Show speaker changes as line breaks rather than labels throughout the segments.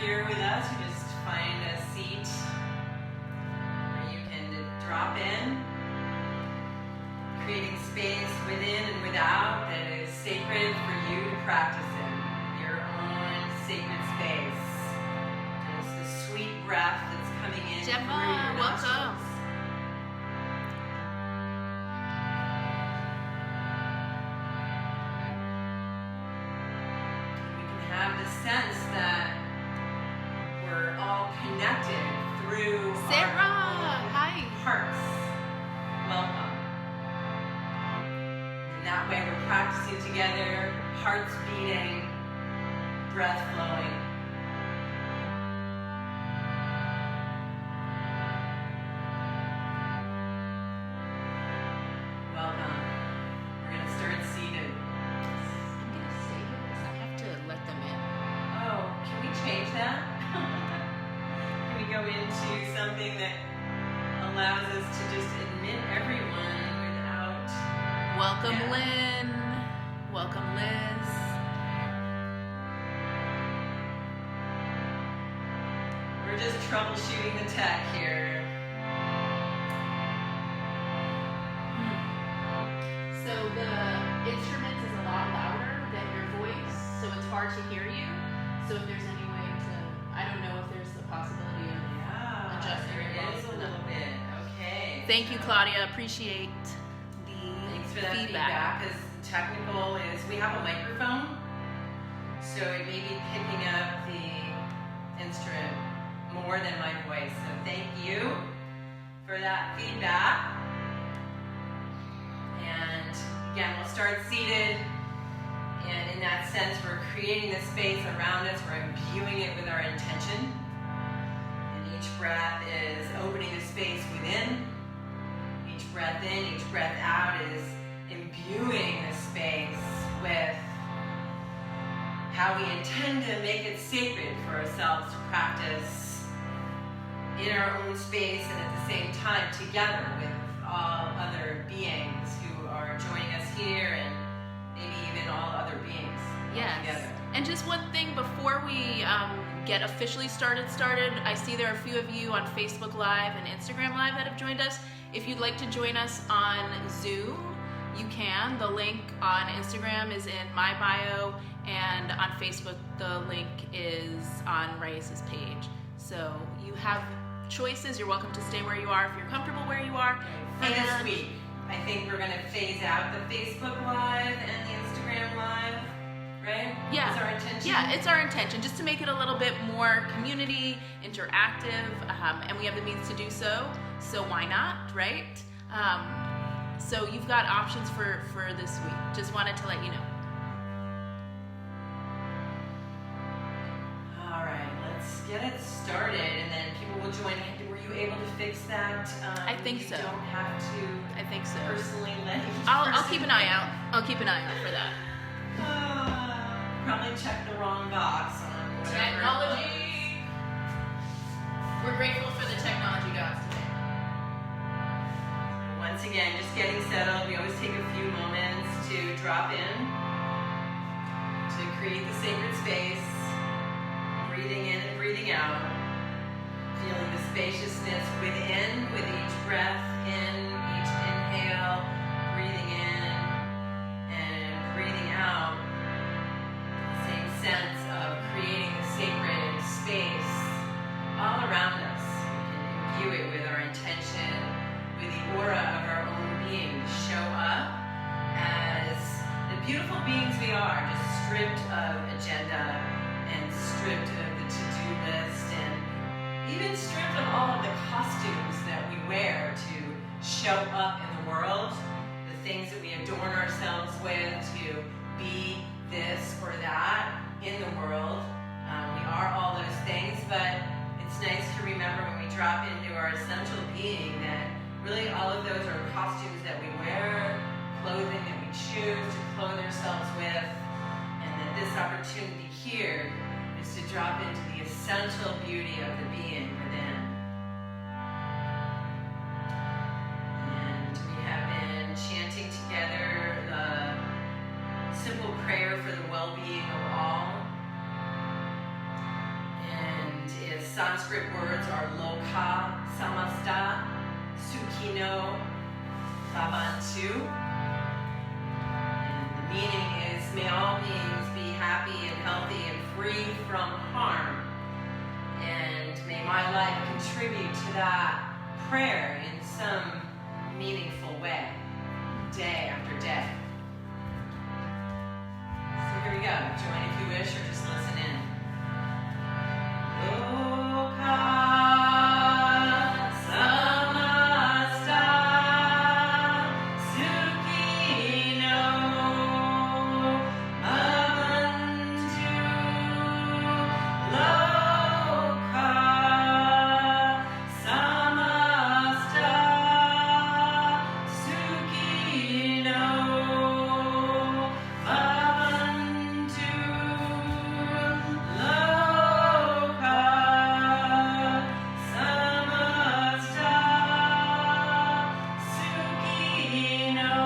here with us, you just find a seat where you can drop in, creating space within and without that is sacred for you to practice in, your own sacred space. Just the sweet breath that's coming in through your nostrils. Sense that we're all connected through
Sarah,
our
hi.
Hearts. Welcome. And that way we're practicing together, hearts beating, breath flowing. Welcome. We're going to start seated.
I'm going to stay here because I have to let them in.
Oh, can we change that? Can we go into something that allows us to just admit everyone without...
Welcome, Lynn. Welcome, Liz.
We're just troubleshooting the tech here.
So the instruments is a lot louder than your voice, so it's hard to hear you. So if there's any way to, I don't know if there's the possibility of adjusting
it is a little bit. Okay.
Thank you, Claudia. Appreciate the
Thanks for that feedback. Because technical is, we have a microphone, so it may be picking up the instrument more than my voice. So thank you for that feedback. And again, we'll start seated. And in that sense, we're creating the space around us. We're imbuing it with our intention. And each breath is opening the space within. Each breath in, each breath out is imbuing the space with how we intend to make it sacred for ourselves to practice in our own space and at the same time together with all other beings who are joining us here and maybe even all other beings together.
And just one thing before we get officially started, I see there are a few of you on Facebook Live and Instagram Live that have joined us. If you'd like to join us on Zoom, you can. The link on Instagram is in my bio, and on Facebook, the link is on Raissa's page. So you have choices. You're welcome to stay where you are if you're comfortable where you are.
For this week, I think we're going to phase out the Facebook Live and the Instagram Live, right?
Yeah.
Is our intention?
Yeah, it's our intention, just to make it a little bit more community, interactive, and we have the means to do so why not, right? So you've got options for this week. Just wanted to let you know.
All right, let's get it started, and then people will join. Were you able to fix that?
I think so.
You don't have to.
I think so.
Personally let each
I'll
person
keep an eye out. I'll keep an eye out for that.
Probably check the wrong box on whatever.
Technology. We're grateful for the technology gods today.
Once again, just getting settled. We always take a few moments to drop in, to create the sacred space, breathing in and breathing out, feeling the spaciousness within with each breath in, each inhale, breathing in and breathing out. Same sense of creating the sacred space all around us. We can imbue it with our intention, with the aura of our own being to show up as the beautiful beings we are, just stripped of agenda and stripped of the to-do list and even stripped of all of the costumes that we wear to show up in the world, the things that we adorn ourselves with to be this or that in the world. We are all those things, but it's nice to remember when we drop into our essential being that really all of those are costumes that we wear, clothing that we choose to clothe ourselves with, and that this opportunity here is to drop into the essential beauty of the being within. And we have been chanting together the simple prayer for the well-being of all. And Sanskrit words are loka samasta, sukhino bhavantu. And the meaning is, may all beings be happy and healthy and free from harm. And may my life contribute to that prayer in some meaningful way, day after day. So here we go. Join if you wish, or just listen in. Loka samasta sukhino bhavantu. Loka samasta sukhino bhavantu. Loka samasta sukhino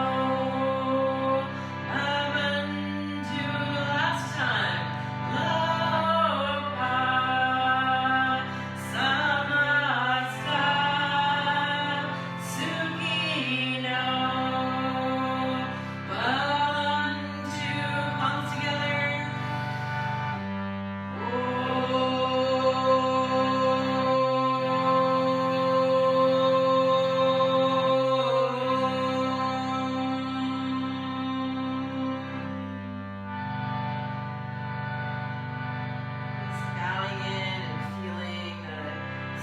bhavantu. Last time. Loka samasta sukhino bhavantu. Palms together. Just bowing in and feeling the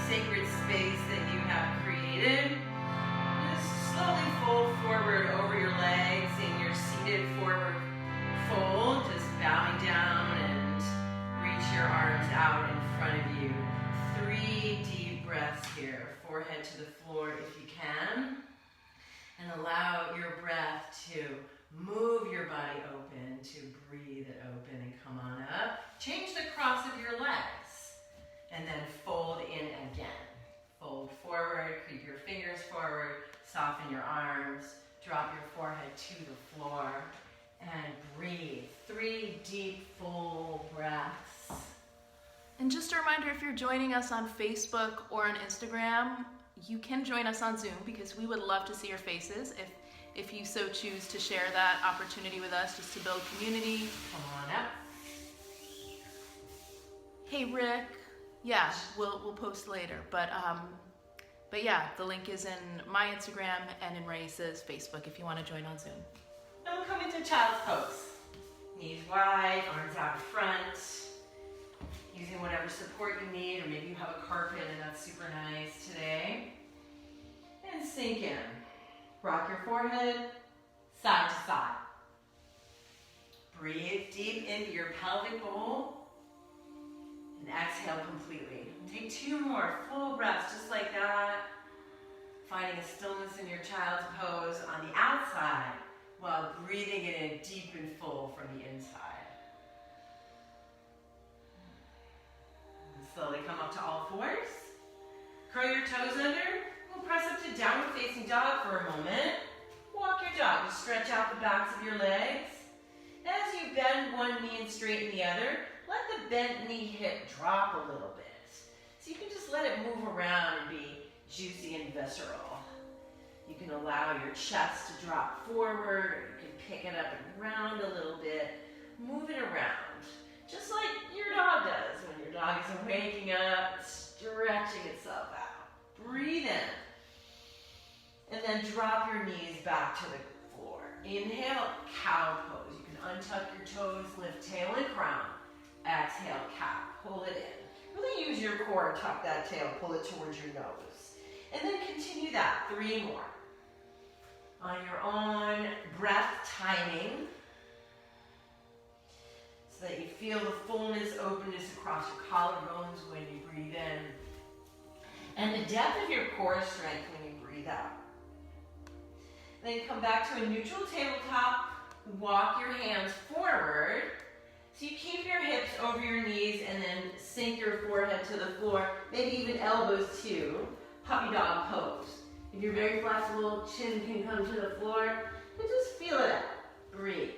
sacred space that you have created. Just slowly fold forward over your legs in your seated forward fold. Just bowing down and reach your arms out in front of you. 3 deep breaths here. Forehead to the floor if you can. And allow your breath to move your body open, to breathe it open and come on up. Change the cross of your legs. And then fold in again. Fold forward, creep your fingers forward, soften your arms, drop your forehead to the floor, and breathe. 3 deep, full breaths.
And just a reminder, if you're joining us on Facebook or on Instagram, you can join us on Zoom because we would love to see your faces if you so choose to share that opportunity with us, just to build community.
Come on up.
Hey Rick, yeah, we'll post later, but yeah, the link is in my Instagram and in Raissa's Facebook if you want to join on Zoom.
And we'll come into child's pose. Knees wide, arms out in front. Using whatever support you need, or maybe you have a carpet and that's super nice today. And sink in. Rock your forehead side to side. Breathe deep into your pelvic bowl and exhale completely. Take 2 more full breaths just like that. Finding a stillness in your child's pose on the outside while breathing it in deep and full from the inside. Slowly come up to all fours. Curl your toes under. We'll press up to downward facing dog for a moment. Walk your dog. Just stretch out the backs of your legs. As you bend one knee and straighten the other, let the bent knee hip drop a little bit. So you can just let it move around and be juicy and visceral. You can allow your chest to drop forward, or you can pick it up and round a little bit. Move it around, just like your dog does when your dog is waking up, stretching itself out. Breathe in. And then drop your knees back to the floor. Inhale, cow pose. You can untuck your toes, lift tail and crown. Exhale, cat. Pull it in. Really use your core and tuck that tail. Pull it towards your nose. And then continue that. 3 more. On your own breath timing, so that you feel the fullness, openness across your collarbones when you breathe in. And the depth of your core strength when you breathe out. Then come back to a neutral tabletop. Walk your hands forward. So you keep your hips over your knees and then sink your forehead to the floor, maybe even elbows too. Puppy dog pose. If you're very flexible, chin can come to the floor, and just feel it out. Breathe.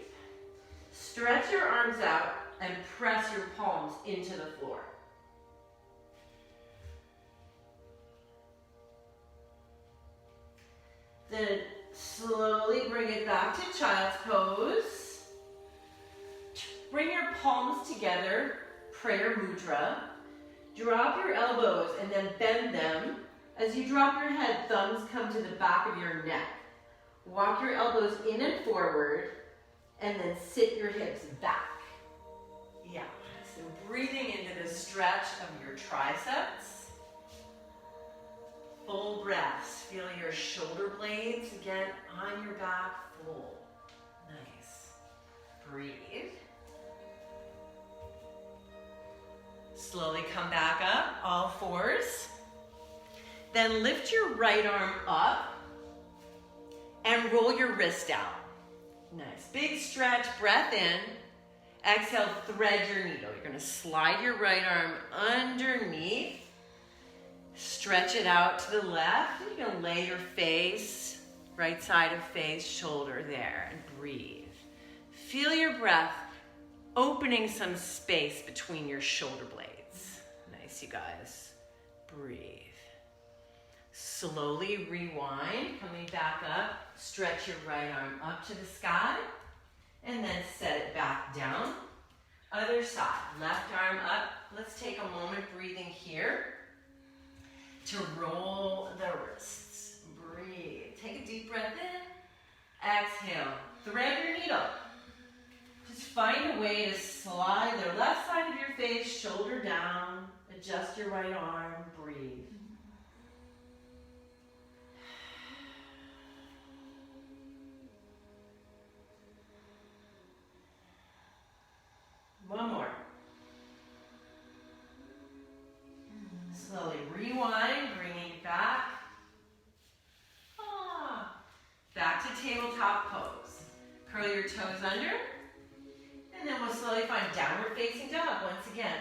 Stretch your arms out and press your palms into the floor. Then slowly bring it back to child's pose. Bring your palms together, prayer mudra. Drop your elbows and then bend them. As you drop your head, thumbs come to the back of your neck. Walk your elbows in and forward, and then sit your hips back. Yeah, so breathing into the stretch of your triceps. Full breaths. Feel your shoulder blades again on your back, full. Nice. Breathe. Slowly come back up, all fours. Then lift your right arm up and roll your wrist out. Nice. Big stretch, breath in. Exhale, thread your needle. You're going to slide your right arm underneath. Stretch it out to the left. You're going to lay your face, right side of face, shoulder there, and breathe. Feel your breath opening some space between your shoulder blades. Nice, you guys. Breathe. Slowly rewind, coming back up. Stretch your right arm up to the sky, and then set it back down. Other side, left arm up. Let's take a moment breathing here to roll the wrists. Breathe. Take a deep breath in. Exhale. Thread your needle. Just find a way to slide the left side of your face, shoulder down. Adjust your right arm. Breathe. One more. Slowly rewind, bringing it back. Back to tabletop pose. Curl your toes under. And then we'll slowly find downward facing dog once again.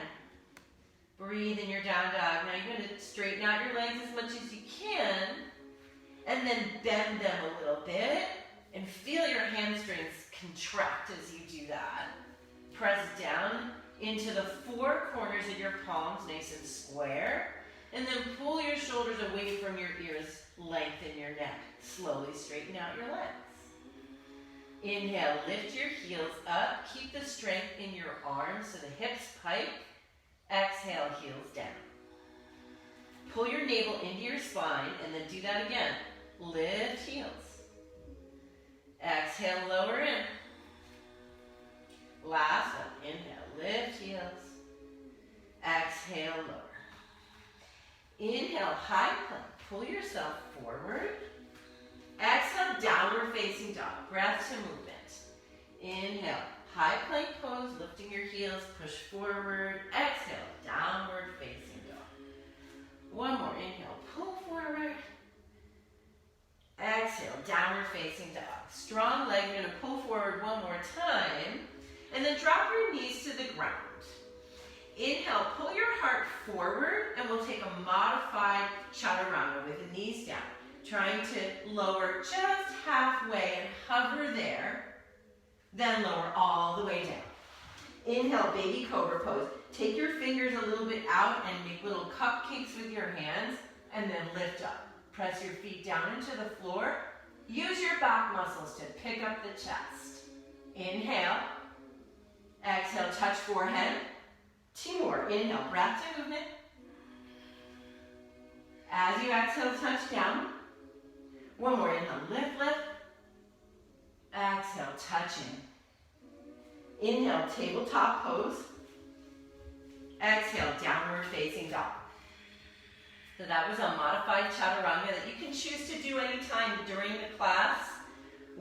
Breathe in your down dog. Now you're going to straighten out your legs as much as you can. And then bend them a little bit. And feel your hamstrings contract as you do that. Press down into the four corners of your palms, nice and square. And then pull your shoulders away from your ears, lengthen your neck. Slowly straighten out your legs. Inhale, lift your heels up. Keep the strength in your arms so the hips pike. Exhale, heels down. Pull your navel into your spine and then do that again. Lift heels. Exhale, lower in. Last one. Inhale, lift heels. Exhale, lower. Inhale, high plank. Pull yourself forward. Exhale, downward facing dog. Breath to movement. Inhale, high plank pose, lifting your heels, push forward. Exhale, downward facing dog. One more. Inhale, pull forward. Exhale, downward facing dog. Strong leg. You're going to pull forward one more time. And then drop your knees to the ground. Inhale, pull your heart forward, and we'll take a modified chaturanga with the knees down. Trying to lower just halfway and hover there. Then lower all the way down. Inhale, baby cobra pose. Take your fingers a little bit out and make little cupcakes with your hands, and then lift up. Press your feet down into the floor. Use your back muscles to pick up the chest. Inhale. Exhale, touch forehead. Two more. Inhale, breath to movement. As you exhale, touch down. One more. Inhale, lift, lift. Exhale, touch in. Inhale, tabletop pose. Exhale, downward facing dog. So that was a modified chaturanga that you can choose to do anytime during the class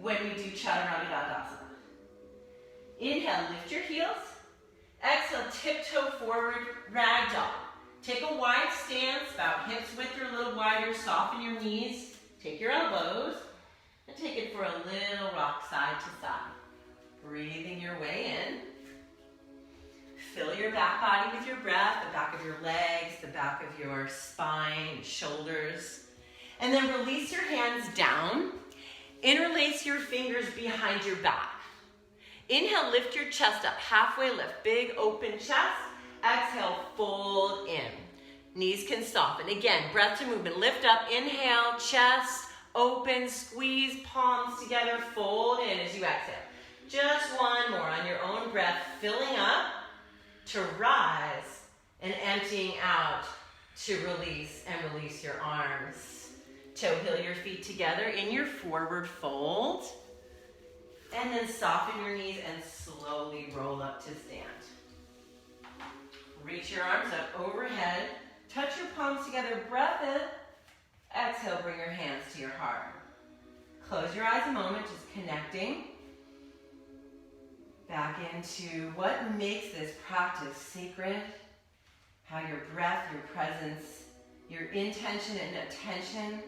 when we do chaturanga dandasana. Inhale, lift your heels. Exhale, tiptoe forward, ragdoll. Take a wide stance, about hips width or a little wider. Soften your knees. Take your elbows and take it for a little rock side to side. Breathing your way in. Fill your back body with your breath, the back of your legs, the back of your spine, shoulders. And then release your hands down. Interlace your fingers behind your back. Inhale, lift your chest up, halfway lift, big open chest. Exhale, fold in. Knees can soften. Again, breath to movement. Lift up, inhale, chest, open, squeeze palms together, fold in as you exhale. Just one more on your own breath, filling up to rise and emptying out to release, and release your arms. Toe heel your feet together in your forward fold. And then soften your knees and slowly roll up to stand. Reach your arms up overhead. Touch your palms together, breath in. Exhale, bring your hands to your heart. Close your eyes a moment, just connecting back into what makes this practice sacred, how your breath, your presence, your intention and attention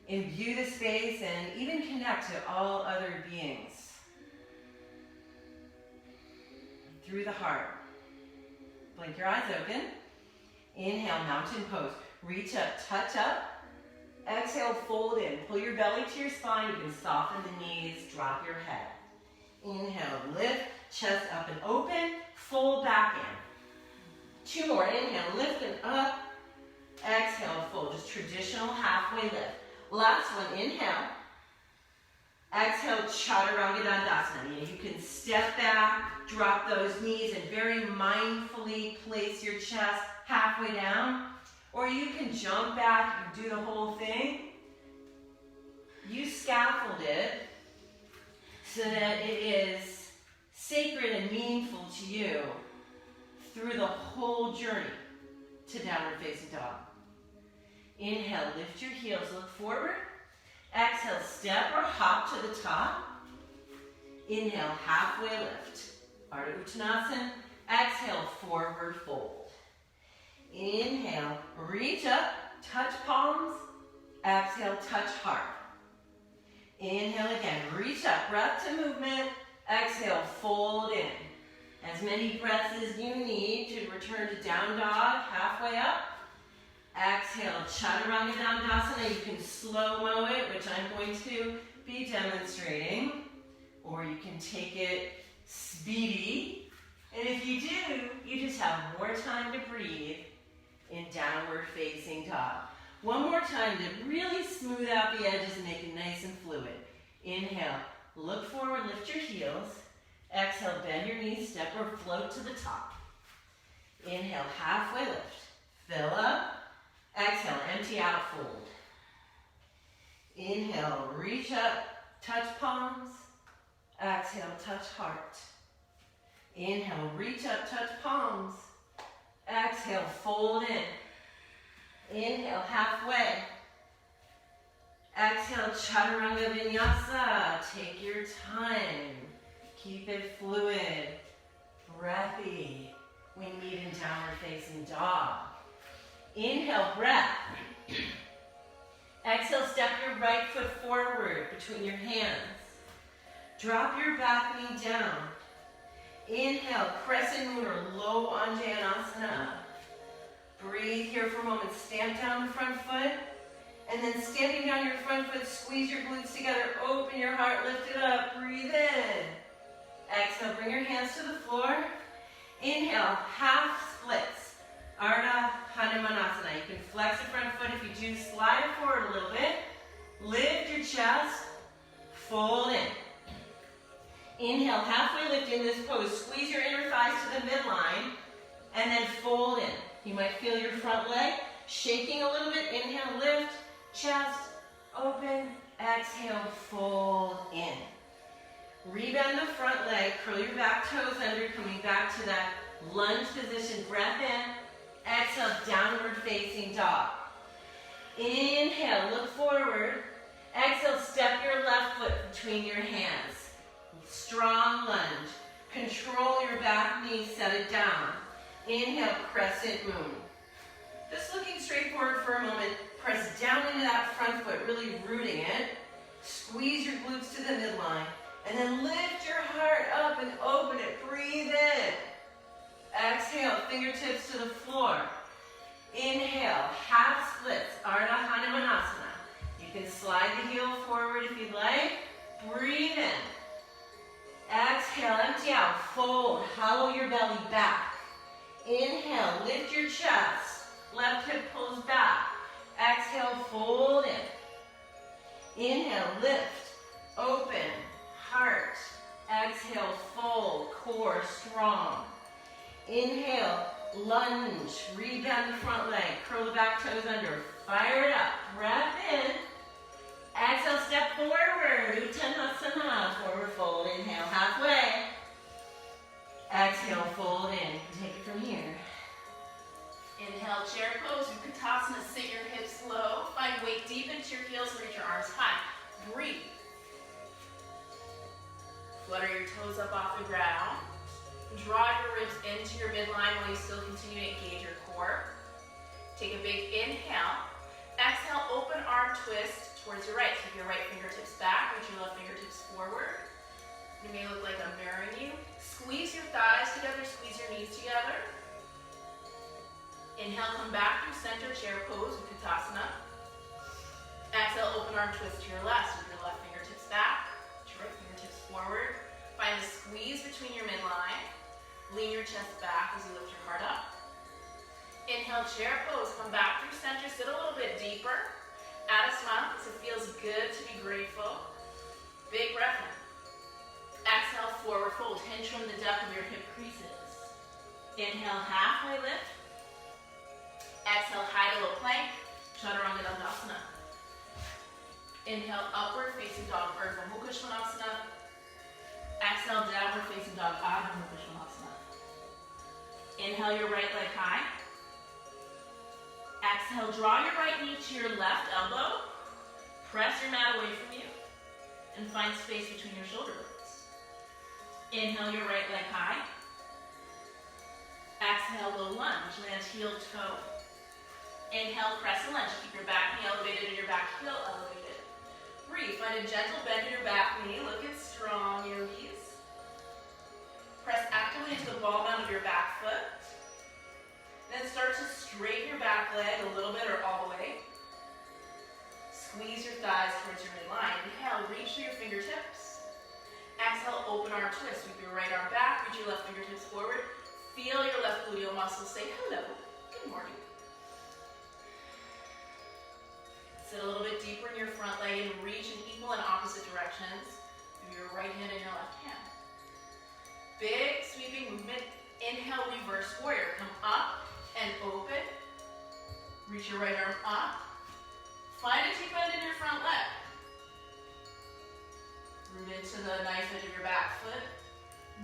imbue the space and even connect to all other beings through the heart. Blink your eyes open. Inhale, mountain pose. Reach up, touch up. Exhale, fold in. Pull your belly to your spine. You can soften the knees, drop your head. Inhale, lift, chest up and open. Fold back in. Two more. Inhale, lift and up. Exhale, fold. Just traditional halfway lift. Last one, inhale. Exhale, chaturanga dandasana. You can step back, drop those knees, and very mindfully place your chest halfway down. Or you can jump back and do the whole thing. You scaffold it so that it is sacred and meaningful to you through the whole journey to downward facing dog. Inhale, lift your heels, look forward. Exhale, step or hop to the top. Inhale, halfway lift. Ardha Uttanasana. Exhale, forward fold. Inhale, reach up, touch palms. Exhale, touch heart. Inhale again, reach up, breath to movement. Exhale, fold in. As many breaths as you need to return to down dog, halfway up. Exhale, chaturanga dandasana. You can slow-mo it, which I'm going to be demonstrating. Or you can take it speedy. And if you do, you just have more time to breathe in downward facing dog. One more time to really smooth out the edges and make it nice and fluid. Inhale, look forward, lift your heels. Exhale, bend your knees, step or float to the top. Inhale, halfway lift. Fill up. Exhale, empty out, fold. Inhale, reach up, touch palms. Exhale, touch heart. Inhale, reach up, touch palms. Exhale, fold in. Inhale, halfway. Exhale, chaturanga vinyasa. Take your time. Keep it fluid, breathy. We need in downward facing dog. Inhale, breath. Exhale, step your right foot forward between your hands. Drop your back knee down. Inhale, crescent moon or low anjanasana. Breathe here for a moment. Stamp down the front foot. And then stamping down your front foot, squeeze your glutes together. Open your heart, lift it up. Breathe in. Exhale, bring your hands to the floor. Inhale, half splits. Ardha Hanumanasana. You can flex the front foot. If you do, slide it forward a little bit. Lift your chest. Fold in. Inhale, halfway lift in this pose. Squeeze your inner thighs to the midline. And then fold in. You might feel your front leg shaking a little bit. Inhale, lift. Chest. Open. Exhale, fold in. Rebend the front leg. Curl your back toes under. Coming back to that lunge position. Breath in. Exhale, downward facing dog. Inhale, look forward. Exhale, step your left foot between your hands. Strong lunge. Control your back knee, set it down. Inhale, crescent moon. Just looking straight forward for a moment. Press down into that front foot, really rooting it. Squeeze your glutes to the midline. And then lift your heart up and open it. Breathe in. Exhale, fingertips to the floor. Inhale, half splits, Ardha Hanumanasana. You can slide the heel forward if you'd like. Breathe in. Exhale, empty out, fold, hollow your belly back. Inhale, lift your chest. Left hip pulls back. Exhale, fold in. Inhale, lift, open, heart. Exhale, fold, core strong. Inhale, lunge, rebend the front leg, curl the back toes under, fire it up, breath in. Exhale, step forward, Uttanasana, forward fold, inhale, halfway. Exhale, fold in, take it from here.
Inhale, chair pose, Uttanasana, sit your hips low, find weight deep into your heels, reach your arms high. Breathe. Flutter your toes up off the ground. Draw your ribs into your midline while you still continue to engage your core. Take a big inhale. Exhale, open arm twist towards your right. Keep your right fingertips back, reach your left fingertips forward. You may look like I'm mirroring you. Squeeze your thighs together, squeeze your knees together. Inhale, come back through center chair pose, Uttanasana. Exhale, open arm twist to your left, with your left fingertips back, your right fingertips forward. Find a squeeze between your midline. Lean your chest back as you lift your heart up. Inhale, chair pose, come back through center, sit a little bit deeper. Add a smile because it feels good to be grateful. Big breath in. Exhale, forward fold, hinge from the depth of your hip creases. Inhale, halfway lift. Exhale, high to low plank, chaturanga dandasana. Inhale, upward facing dog, Urdhva Mukha Svanasana. Exhale, downward facing dog, Adho Mukha Svanasana. Inhale, your right leg high. Exhale, draw your right knee to your left elbow. Press your mat away from you and find space between your shoulder blades. Inhale, your right leg high. Exhale, low lunge, land heel toe. Inhale, crescent lunge. Keep your back knee elevated and your back heel elevated. Breathe. Find a gentle bend in your back knee. Look at strong yogis. Press actively into the ball mound of your back foot. Then start to straighten your back leg a little bit or all the way. Squeeze your thighs towards your midline. Inhale, reach through your fingertips. Exhale, open arm twist. Sweep your right arm back. Reach your left fingertips forward. Feel your left gluteal muscles say hello. Good morning. Sit a little bit deeper in your front leg and reach in equal and opposite directions through your right hand and your left hand. Big sweeping movement. Inhale, reverse warrior. Come up and open. Reach your right arm up. Find a deep bend in your front leg. Root into the knife edge of your back foot.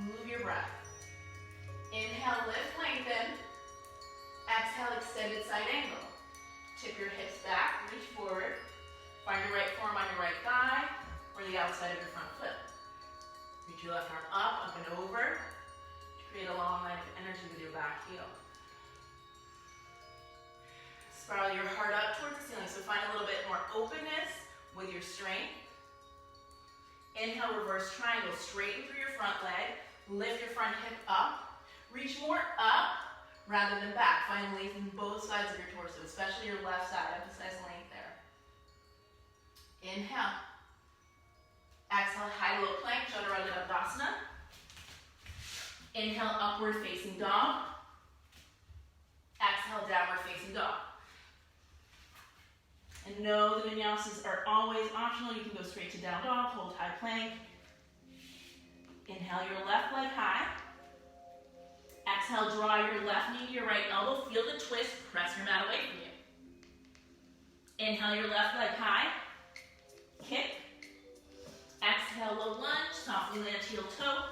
Move your breath. Inhale, lift, lengthen. Exhale, extended side angle. Tip your hips back, reach forward. Find your right forearm on your right thigh or the outside of your front foot. Reach your left arm up and over to create a long line of energy with your back heel. Spiral your heart up towards the ceiling, so find a little bit more openness with your strength. Inhale, reverse triangle, straighten through your front leg, lift your front hip up, reach more up rather than back. Find length in both sides of your torso, especially your left side. Emphasize length there. Inhale. Exhale, high low plank, chaturanga dandasana. Inhale, upward facing dog. Exhale, downward facing dog. And know the vinyasas are always optional. You can go straight to down dog, hold high plank. Inhale, your left leg high. Exhale, draw your left knee to your right elbow. Feel the twist, press your mat away from you. Inhale, your left leg high. Kick. Exhale, low lunge, softly land heel toe.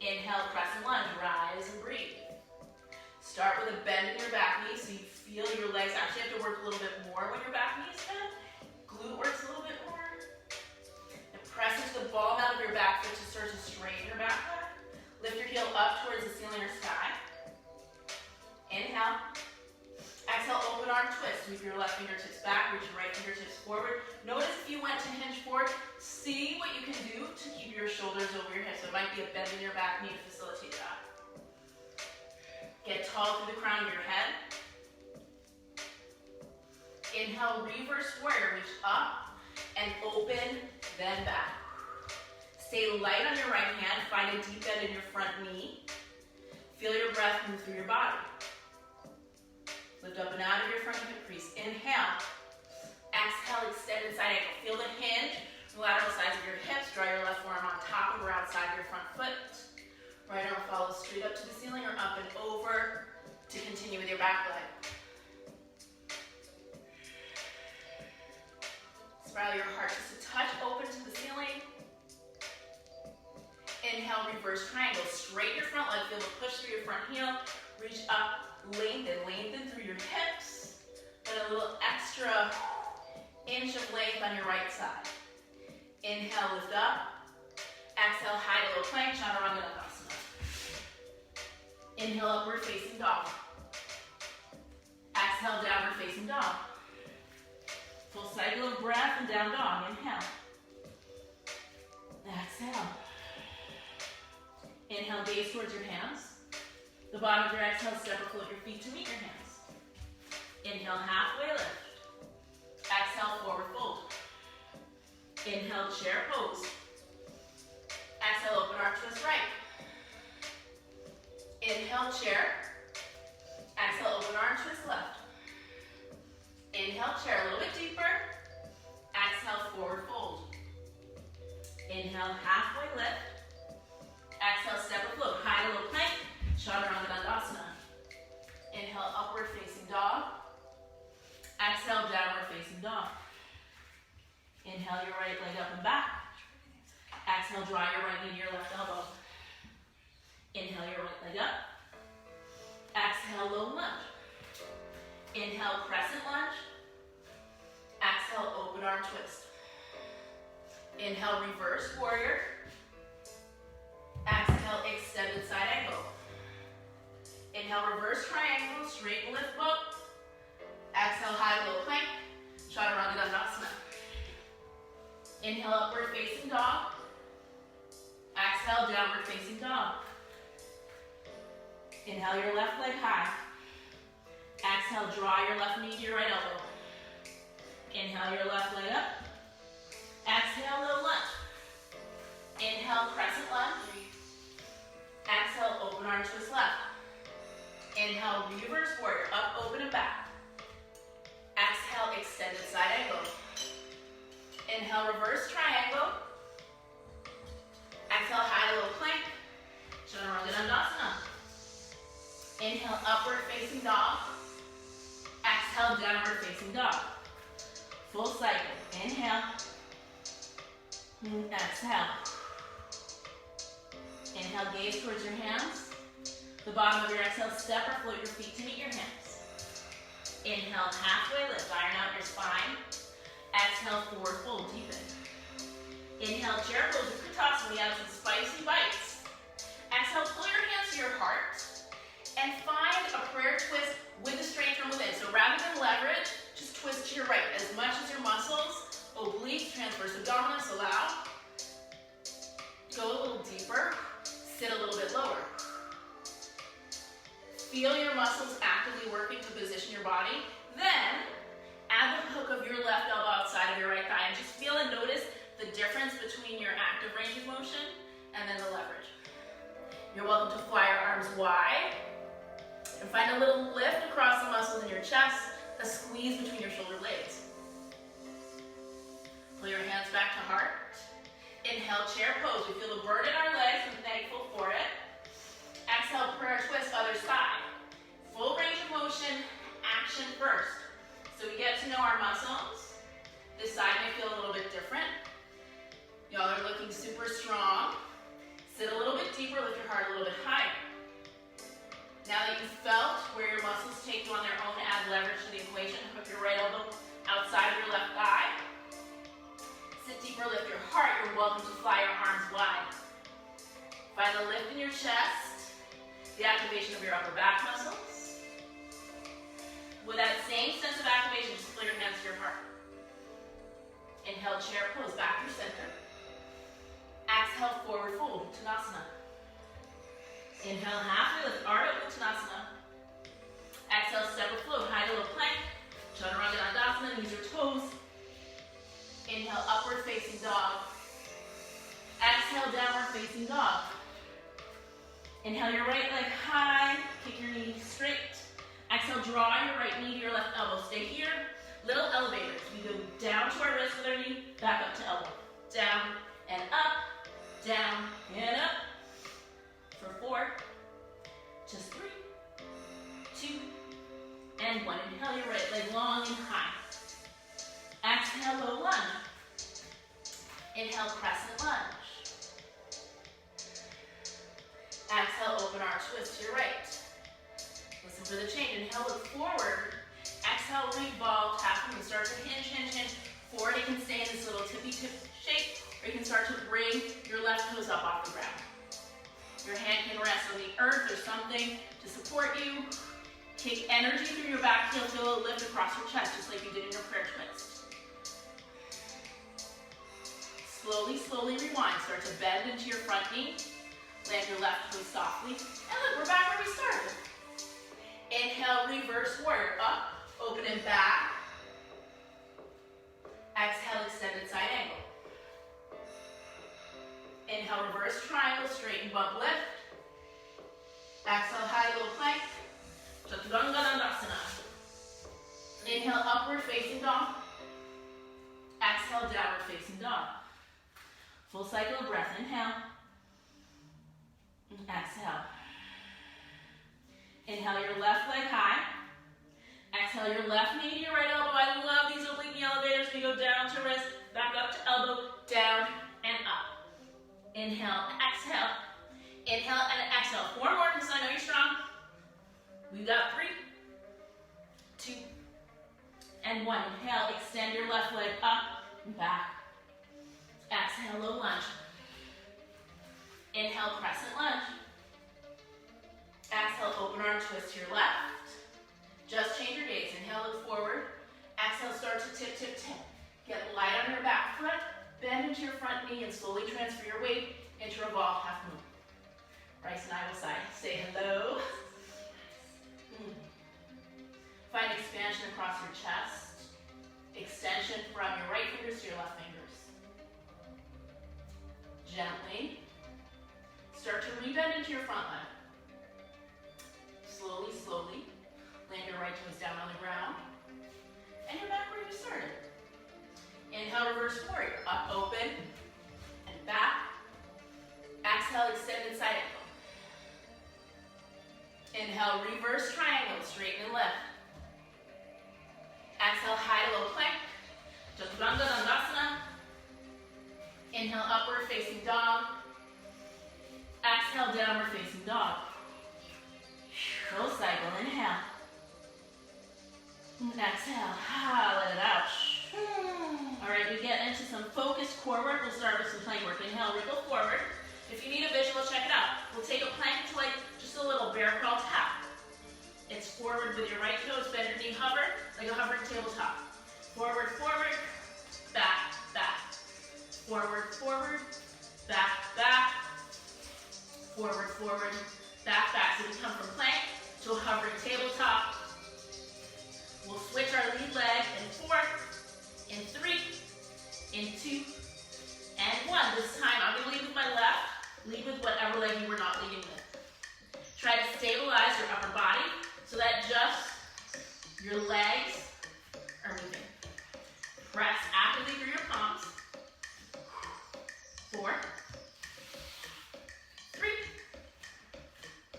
Inhale, crescent lunge, rise and breathe. Start with a bend in your back knee so you feel your legs actually have to work a little bit more when your back knee is bent. Glute works a little bit more. And press into the ball mound of your back foot to start to straighten your back leg. Lift your heel up towards the ceiling or sky. Inhale. Exhale, open arm twist. Sweep your left fingertips back, reach your right fingertips forward. Notice if you went to hinge forward, see what you can do to keep your shoulders over your hips. So it might be a bend in your back knee to facilitate that. Get tall through the crown of your head. Inhale, reverse warrior. Reach up and open, then back. Stay light on your right hand. Find a deep bend in your front knee. Feel your breath move through your body. Lift up and out of your front hip crease. Inhale. Exhale, extended side angle. Feel the hinge, the lateral sides of your hips. Draw your left forearm on top of or outside your front foot. Right arm follows straight up to the ceiling or up and over to continue with your back leg. Spiral your heart just a touch open to the ceiling. Inhale, reverse triangle. Straighten your front leg. Feel the push through your front heel. Reach up, lengthen through your hips. Get a little extra inch of length on your right side. Inhale, lift up. Exhale, high to low plank, chaturanga dandasana. Inhale, upward facing dog. Exhale, downward facing dog. Full cycle of breath and down dog. Inhale. Exhale. Inhale, gaze towards your hands. The bottom of your exhale, step or float your feet to meet your hands. Inhale, halfway lift. Exhale, forward fold. Inhale, chair pose. Exhale, open arm twist right. Inhale, chair. Exhale, open arm twist left. Inhale, chair, a little bit deeper. Exhale, forward fold. Inhale, halfway lift. Exhale, step or float, high to low plank, chaturanga dandasana. Inhale, upward facing dog. Exhale, downward facing dog. Inhale, your right leg up and back. Exhale, draw your right knee to your left elbow. Inhale, your right leg up. Exhale, low lunge. Inhale, crescent lunge. Exhale, open arm twist. Inhale, reverse warrior. Exhale, extended side angle. Inhale, reverse triangle, straight lift boat. Exhale, high low plank, chaturanga dandasana. Inhale, upward facing dog. Exhale, downward facing dog. Inhale, your left leg high. Exhale, draw your left knee to your right elbow. Inhale, your left leg up. Exhale, low lunge. Inhale, crescent lunge. Exhale, open arm twist left. Inhale, reverse warrior, up, open, and back. Exhale, extended side angle. Inhale, reverse triangle. Exhale, high to low plank, chaturanga dandasana. Inhale, upward facing dog. Exhale, downward facing dog. Full cycle. Inhale. Exhale. Inhale, gaze towards your hands. The bottom of your exhale, step or float your feet to meet your hands. Inhale, halfway lift, iron out your spine. Exhale, forward fold, deepen. Inhale, chair pose or kritasana. We have some spicy bites. Exhale, pull your hands to your heart and find a prayer twist with the strength from within. So rather than leverage, just twist to your right as much as your muscles, obliques, transverse abdominis allow. Go a little deeper, sit a little bit lower. Feel your muscles actively working to position your body. Then, add the hook of your left elbow outside of your right thigh and just feel and notice the difference between your active range of motion and then the leverage. You're welcome to fly your arms wide and find a little lift across the muscles in your chest, a squeeze between your shoulder blades. Pull your hands back to heart. Inhale, chair pose. We feel the burn in our legs and thankful for it. Exhale, prayer twist, other side. Full range of motion, action first. So we get to know our muscles. This side may feel a little bit different. Y'all are looking super strong. Sit a little bit deeper, lift your heart a little bit higher. Now that you've felt where your muscles take you on their own, add leverage to the equation. Hook your right elbow outside of your left thigh. Sit deeper, lift your heart. You're welcome to fly your arms wide. Find the lift in your chest, the activation of your upper back muscles. With that same sense of activation, just pull your hands to your heart. Inhale, chair pose, back through center. Exhale, forward fold, Uttanasana. Inhale, halfway lift, Ardha Uttanasana. Exhale, step or float, high to low plank, chaturanga dandasana, use your toes. Inhale, upward facing dog. Exhale, downward facing dog. Inhale, your right leg high, kick your knee straight. Exhale, draw your right knee to your left elbow. Stay here. Little elevators. We go down to our wrist with our knee, back up to elbow. Down and up, down and up. For 4, just 3, 2, and 1. Inhale your right leg long and high. Exhale, low lunge. Inhale, crescent lunge. Exhale, open arch, twist to your right. Listen for the change. Inhale, look forward. Exhale, revolve, half moon. Start to hinge, hinge, hinge. Forward, you can stay in this little tippy-tip shape, or you can start to bring your left toes up off the ground. Your hand can rest on the earth or something to support you. Take energy through your back heel, feel a lift across your chest, just like you did in your prayer twist. Slowly, slowly rewind. Start to bend into your front knee. Land your left toe softly. And look, we're back where we started. Inhale, reverse warrior. Up, open and back. Exhale, extended side angle. Inhale, reverse triangle, straighten bump lift. Exhale, high low plank. Chaturanga Dandasana. Inhale, upward facing dog. Exhale, downward facing dog. Full cycle of breath. Inhale. Exhale. Inhale your left leg high. Exhale your left knee to your right elbow. I love these oblique elevators. We go down to wrist, back up to elbow, down and up. Inhale, exhale. Inhale and exhale. 4 more because I know you're strong. We've got 3, 2, and 1. Inhale, extend your left leg up and back. Exhale, low lunge. Inhale, crescent lunge. Exhale, open arm twist to your left. Just change your gaze. Inhale, look forward. Exhale, start to tip, tip, tip. Get light on your back foot. Bend into your front knee and slowly transfer your weight into revolved half moon. Rice and I will say hello. Find expansion across your chest. Extension from your right fingers to your left fingers. Gently start to rebend into your front leg. Slowly, slowly, land your right toes down on the ground. And you're back where you started. Inhale, reverse warrior. Up, open, and back. Exhale, extended side angle. Inhale, reverse triangle, straighten and lift. Exhale, high to low plank. Chaturanga Dandasana. Inhale, upward facing dog. Exhale, downward facing dog. Full cycle, inhale. Exhale, let it out. All right, we get into some focused core work. We'll start with some plank work. Inhale, wriggle forward. If you need a visual, check it out. We'll take a plank to like just a little bear crawl tap. It's forward with your right toes, bend your knee, hover, like a hovering tabletop. Forward, forward, back, back. Forward, forward, back, back. Forward, forward, back, back. So we come from plank to a hovering tabletop. We'll switch our lead leg in 4, in 3, in 2, and 1. This time I'm going to lead with my left. Lead with whatever leg you were not leading with. Try to stabilize your upper body so that just your legs are moving. Press actively through your palms. 4, 3,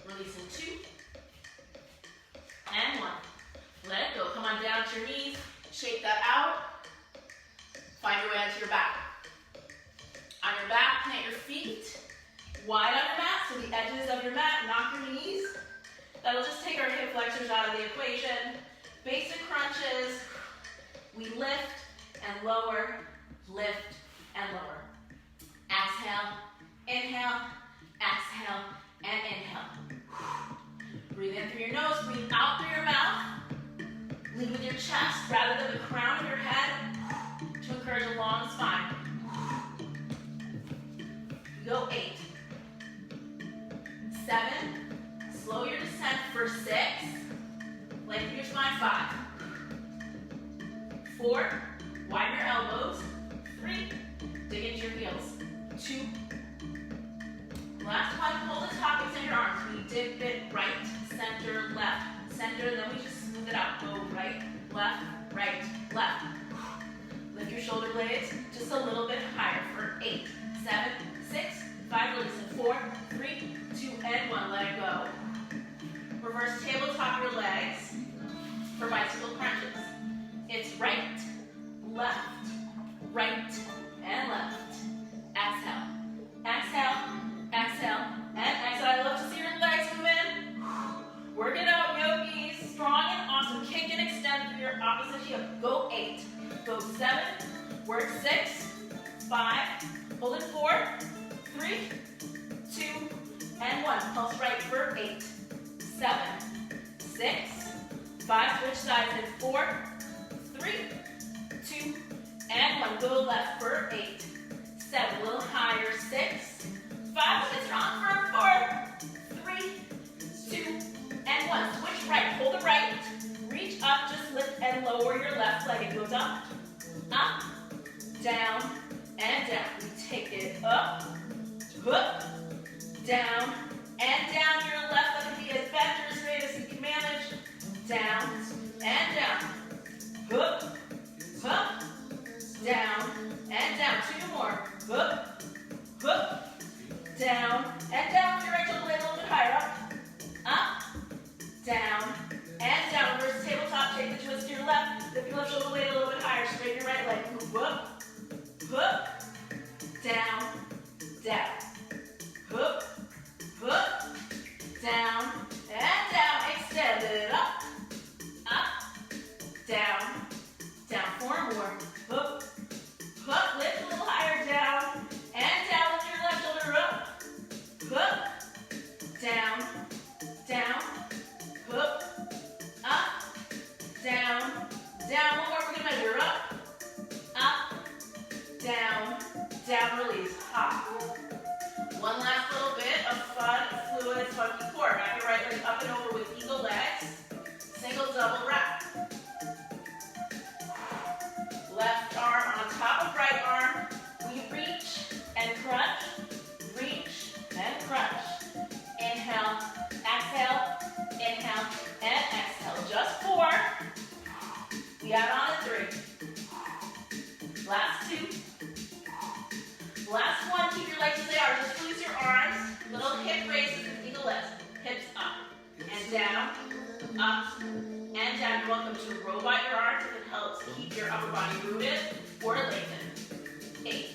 releasing 2, and 1. Let it go. Come on down to your knees. Shake that out. Find your way onto your back. On your back, plant your feet wide on your mat, so the edges of your mat, knock your knees. That'll just take our hip flexors out of the equation. Basic crunches. We lift and lower, lift and lower. Exhale, inhale, exhale, and inhale. Breathe in through your nose, breathe out through your mouth. Lead with your chest rather than the crown of your head to encourage a long spine. Go 8, 7, slow your descent for 6, lengthen your spine, 5, 4, widen your elbows, 3, dig into your heels, 2, last one, pull the top, extend your arms, we dip it right, center, left, center, then we just smooth smooth it out. Go right, left, right, left. Lift your shoulder blades just a little bit higher for 8, 7, 6, 5, release in 4, 3, 2, and 1. Let it go. Reverse tabletop your legs for bicycle crunches. It's right, left, right, and left. Exhale, exhale, exhale, and exhale. I love to see your legs move in. Work it out, yogis. Strong and awesome. Kick and extend through your opposite heel. Go 8, go 7, work 6, 5, hold it 4, 3, 2, and 1. Pulse right for 8, 7, 6, 5. Switch sides in 4, 3, 2, and 1. Go left for 8, 7. A little higher. 6, 5. Look, it's strong for 4, 3, 2, and 1. Switch right. Hold the right. Reach up. Just lift and lower your left leg. It goes up, up, down, and down. We take it up, up, down, and down. Your left leg can be as bent or as straight as you can manage. Down, and down. Up, up, down, and down. 2 more. Up, up, down, and down. Your right shoulder blade a little bit higher. Up, down, and down. Reverse tabletop. Take the twist to your left. Lift your left shoulder blade a little bit higher. Straighten your right leg. Move up, up, down, down. Up, up, down, and down. Extend it up, down, down. 4 more. Up, up. Lift a little higher. Down, and down. Lift your left shoulder up, down, down, up, down, down. 1 more. We're gonna measure up, down, down. Release. Hop. 1 last little bit of fun, fluid, funky core. Wrap your right leg up and over with eagle legs. Single, double wrap. Left arm on top of right arm. We reach and crunch, reach and crunch. Inhale, exhale, inhale, and exhale. Just 4. We add on a 3. Last 2. Last 1. Keep your legs as they are. Just release your arms. Little hip raises with eagle legs. Hips up and down, up and down. You're welcome to robot your arms if it helps keep your upper body rooted or lengthened. 8,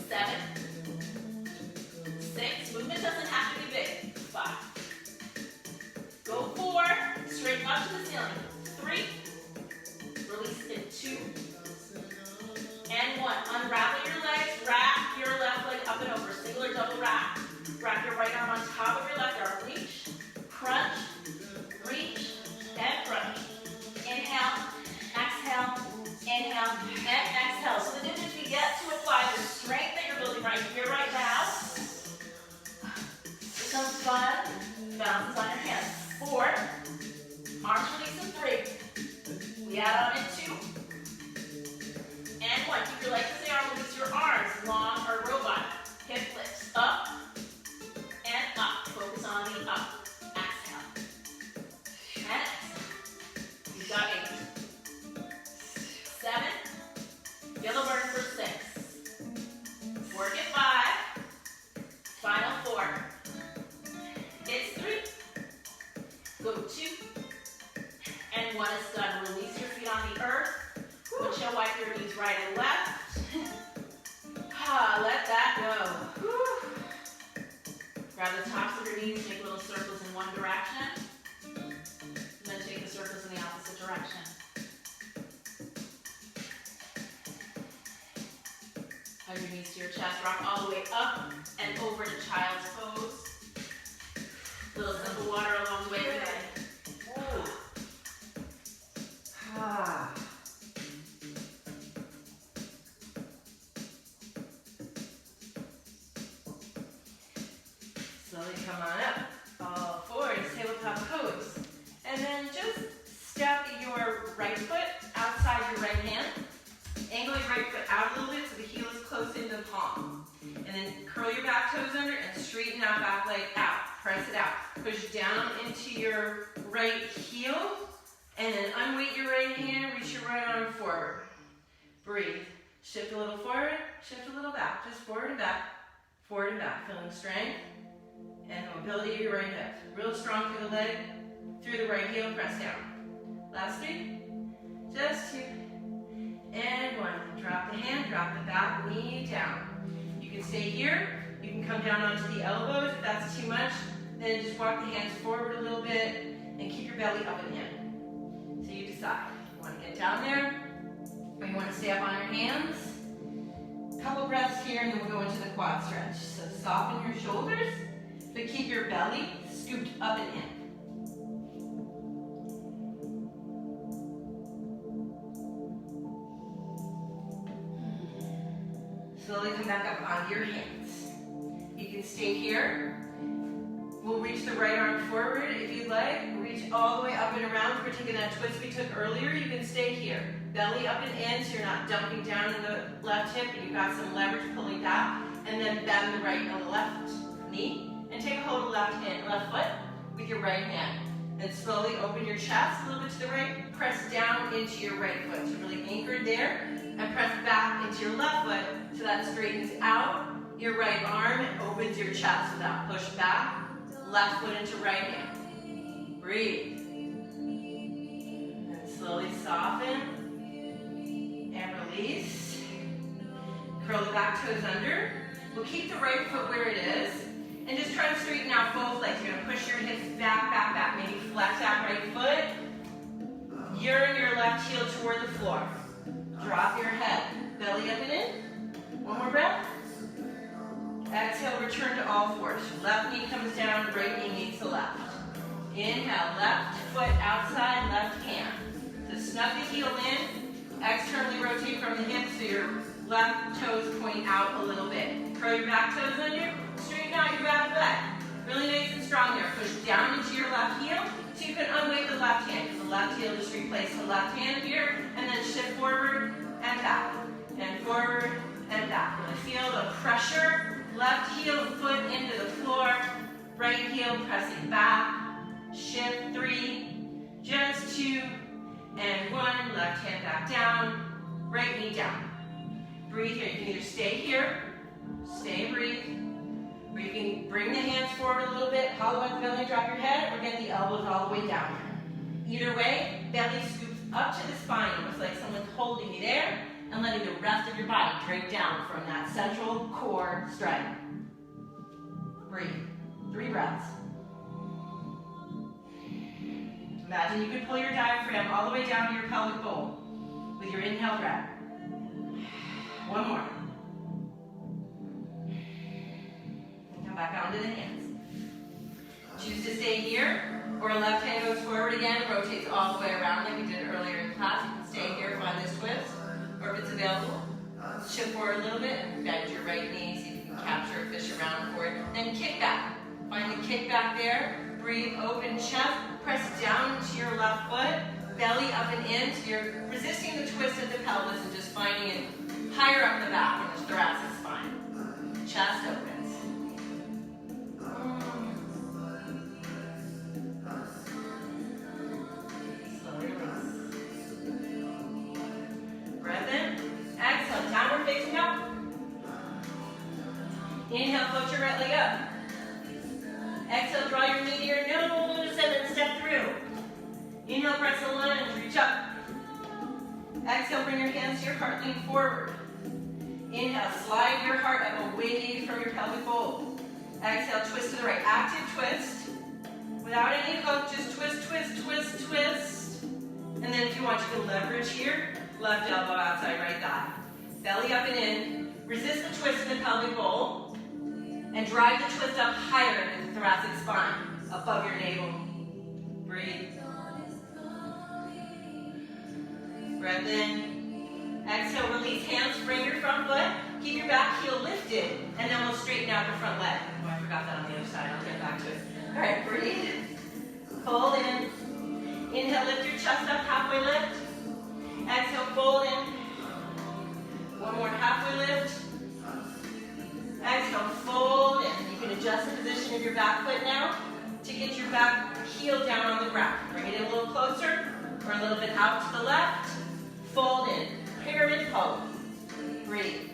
7, 6. Movement doesn't have to be big. 5. Go 4. Straighten up to the ceiling. 3. Release in 2. And 1. Unravel your legs. Wrap your left leg up and over. Single or double wrap. Wrap your right arm on top of your left arm. Reach, crunch, reach, and crunch. Inhale, exhale, inhale, and exhale. So the difference we get to apply the strength that you're building right here, right now. Some fun bounces on your hands. 4. Arms release in 3. We add on in 2. And 1. Keep your legs as they are. Release your arms. Long or robot. Hip lifts up and up. Focus on the up. Exhale. And exhale. You've got 8. 7. Yellow burn for 6. Work at 5. Final 4. It's 3. Go 2. And 1 is done. Release your feet on the earth. Windshield wipe your knees right and left. Let that go. Grab the tops of your knees, make little circles in one direction. And then take the circles in the opposite direction. Hug your knees to your chest. Rock all the way up and over to child's pose. Little simple water along the way today.
Slowly come on up. All 4s, tabletop pose. And then just step your right foot outside your right hand. Angle your right foot out a little bit so the heel is close into the palm. And then curl your back toes under and straighten out back leg out. Press it out. Push down into your right heel, and then unweight your right hand, reach your right arm forward. Breathe. Shift a little forward, shift a little back. Just forward and back, feeling strength and the mobility of your right hip. Real strong through the leg, through the right heel, press down. Last three, just 2, and 1. Drop the hand, drop the back, knee down. You can stay here, you can come down onto the elbows. If that's too much, then just walk the hands forward a little bit and keep your belly up and in. So you decide. You want to get down there, or you want to stay up on your hands. Couple breaths here, and then we'll go into the quad stretch. So soften your shoulders, but keep your belly scooped up and in. Slowly come back up onto your hands. You can stay here. We'll reach the right arm forward if you'd like. Reach all the way up and around. We're taking that twist we took earlier. You can stay here. Belly up and in, so you're not dumping down in the left hip, and you've got some leverage pulling back. And then bend the right on the left knee. And take a hold of left foot with your right hand. Then slowly open your chest a little bit to the right. Press down into your right foot. So really anchored there. And press back into your left foot so that straightens out your right arm and opens your chest. So that push back. Left foot into right hand. Breathe. And slowly soften. And release. Curl the back toes under. We'll keep the right foot where it is. And just try to straighten out both legs. You're going to push your hips back, back, back. Maybe flex that right foot. Yearn your left heel toward the floor. Drop your head. Belly up and in. One more breath. Exhale, return to all fours. Left knee comes down, right knee meets the left. Inhale, left foot outside, left hand. So snug the heel in, externally rotate from the hips so your left toes point out a little bit. Curl your back toes under, straighten out your back leg. Really nice and strong there. Push down into your left heel so you can unweight the left hand, because the left heel just replace the left hand here, and then shift forward and back, and forward and back. Really feel the pressure. Left heel, foot into the floor. Right heel pressing back. Shift 3. Just 2. And 1. Left hand back down. Right knee down. Breathe here. You can either stay here, stay and breathe, or you can bring the hands forward a little bit, hollow out the belly, drop your head, or get the elbows all the way down. Either way, belly scoops up to the spine. It looks like someone's holding you there, and letting the rest of your body drape down from that central core strike. Breathe. 3 breaths. Imagine you could pull your diaphragm all the way down to your pelvic bowl with your inhale breath. One more. And come back onto the hands. Choose to stay here, or left hand goes forward again, rotates all the way around like we did earlier in class. You can stay here, find this twist. Or if it's available, shift forward a little bit and bend your right knee so you can capture a fish around for it. Then kick back. Find the kick back there. Breathe, open chest. Press down into your left foot. Belly up and in. So you're resisting the twist of the pelvis and just finding it higher up the back in the thoracic spine. Chest opens. Slowly release. Breath in. Exhale, downward facing dog. Inhale, float your right leg up. Exhale, draw your knee to your nose and then step through. Inhale, press the lunge, reach up. Exhale, bring your hands to your heart, lean forward. Inhale, slide your heart up away from your pelvic bowl. Exhale, twist to the right. Active twist. Without any hook, just twist, twist, twist, twist. And then if you want, you can leverage here. Left elbow outside right thigh. Belly up and in. Resist the twist in the pelvic bowl. And drive the twist up higher in the thoracic spine, above your navel. Breathe. Breath in. Exhale, release hands, bring your front foot. Keep your back heel lifted, and then we'll straighten out the front leg. Oh, I forgot that on the other side. I'll get back to it. All right, breathe. Fold in. Inhale, lift your chest up, halfway lift. Exhale, fold in. One more halfway lift. Exhale, fold in. You can adjust the position of your back foot now to get your back heel down on the ground. Bring it in a little closer or a little bit out to the left. Fold in, pyramid pose. Breathe.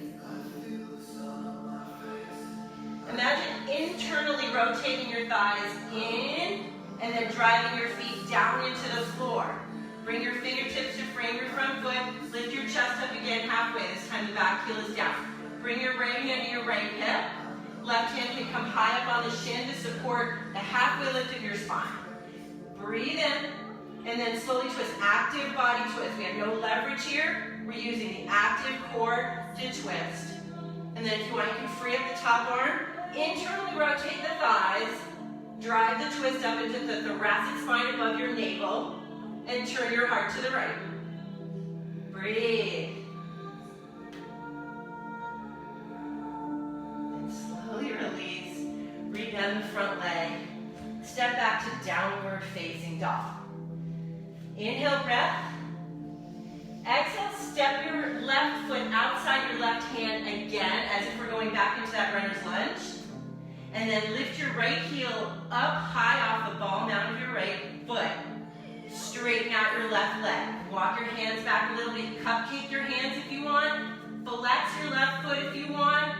Imagine internally rotating your thighs in and then driving your feet down into the floor. Bring your fingertips to frame your front foot. Lift your chest up again halfway. This time the back heel is down. Bring your right hand to your right hip. Left hand can come high up on the shin to support the halfway lift of your spine. Breathe in and then slowly twist. Active body twist. We have no leverage here. We're using the active core to twist. And then if you want, you can free up the top arm. Internally rotate the thighs. Drive the twist up into the thoracic spine above your navel. And turn your heart to the right. Breathe. And slowly release. Rebend the front leg. Step back to downward facing dog. Inhale, breath. Exhale, step your left foot outside your left hand again, as if we're going back into that runner's lunge. And then lift your right heel up high off the ball mound of your right foot. Straighten out your left leg. Walk your hands back a little bit. Cupcake your hands if you want. Flex your left foot if you want.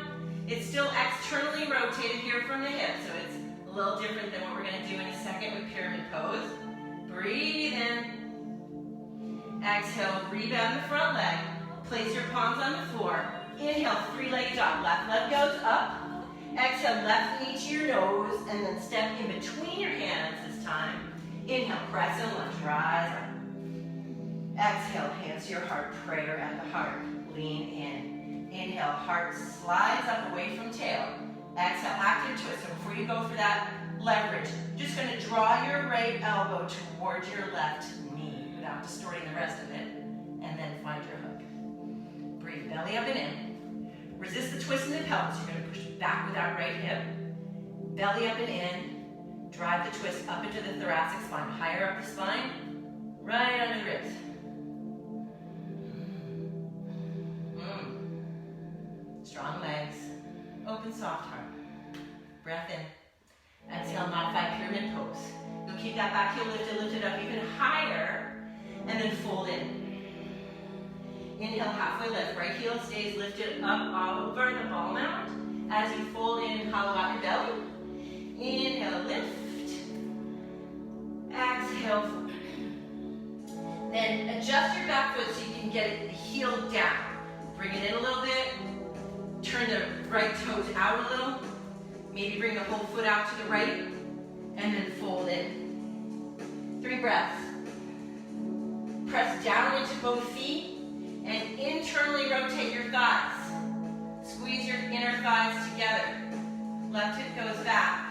It's still externally rotated here from the hip, so it's a little different than what we're going to do in a second with pyramid pose. Breathe in. Exhale, rebound the front leg. Place your palms on the floor. Inhale, three-legged dog. Left leg goes up. Exhale, left knee to your nose, and then step in between your hands this time. Inhale, press and lunge, rise up. Exhale, hands to your heart, prayer at the heart. Lean in. Inhale, heart slides up away from tail. Exhale, active twist. So before you go for that leverage, just going to draw your right elbow towards your left knee without distorting the rest of it. And then find your hook. Breathe, belly up and in. Resist the twist in the pelvis. You're going to push back with that right hip. Belly up and in. Drive the twist up into the thoracic spine, higher up the spine, right under the ribs. Strong legs, open soft heart. Breath in. Exhale, modify pyramid pose. You'll keep that back heel lifted up even higher, and then fold in. Inhale, halfway lift. Right heel stays lifted up over the ball mound. As you fold in, hollow out your belly. Inhale, lift. Exhale, fold. Then adjust your back foot so you can get it heel down. Bring it in a little bit. Turn the right toes out a little. Maybe bring the whole foot out to the right. And then fold in. 3 breaths. Press down into both feet. And internally rotate your thighs. Squeeze your inner thighs together. Left hip goes back.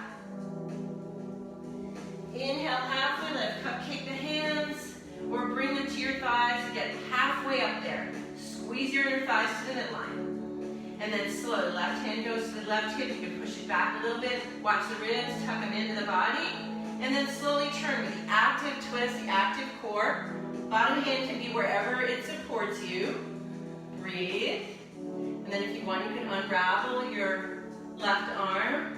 Inhale, halfway lift. Cupcake the hands, or bring them to your thighs to get halfway up there. Squeeze your inner thighs to the midline. And then slowly, left hand goes to the left hip. You can push it back a little bit. Watch the ribs, tuck them into the body. And then slowly turn with the active twist, the active core. Bottom hand can be wherever it supports you. Breathe. And then if you want, you can unravel your left arm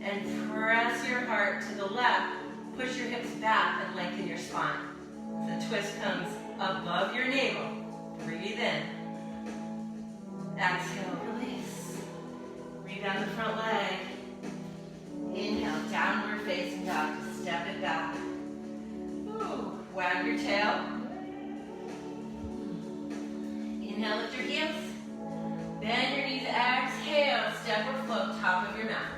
and press your heart to the left. Push your hips back and lengthen your spine. So the twist comes above your navel. Breathe in. Exhale, release. Rebound the front leg. Inhale, downward facing dog. Step it back. Ooh. Wag your tail. Inhale, lift your hips. Bend your knees. Exhale, step or float, top of your mat.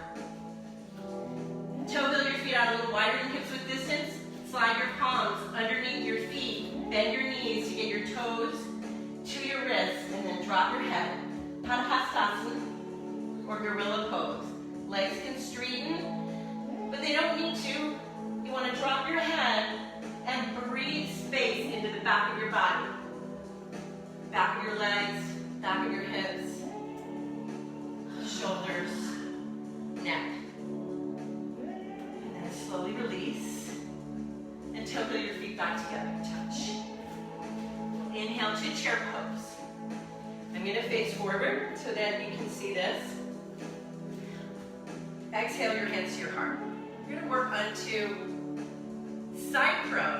Toe heel your feet out a little wider than hips with distance. Slide your palms underneath your feet. Bend your knees to get your toes to your wrists, and then drop your head. Padahastasana or gorilla pose. Legs can straighten, but they don't need to. You want to drop your head and breathe space into the back of your body. Back of your legs, back of your hips, shoulders, neck. And then slowly release. And toe heel your feet back together. Touch. Inhale to chair pose. I'm going to face forward so that you can see this. Exhale your hands to your heart. You're going to work onto side crow.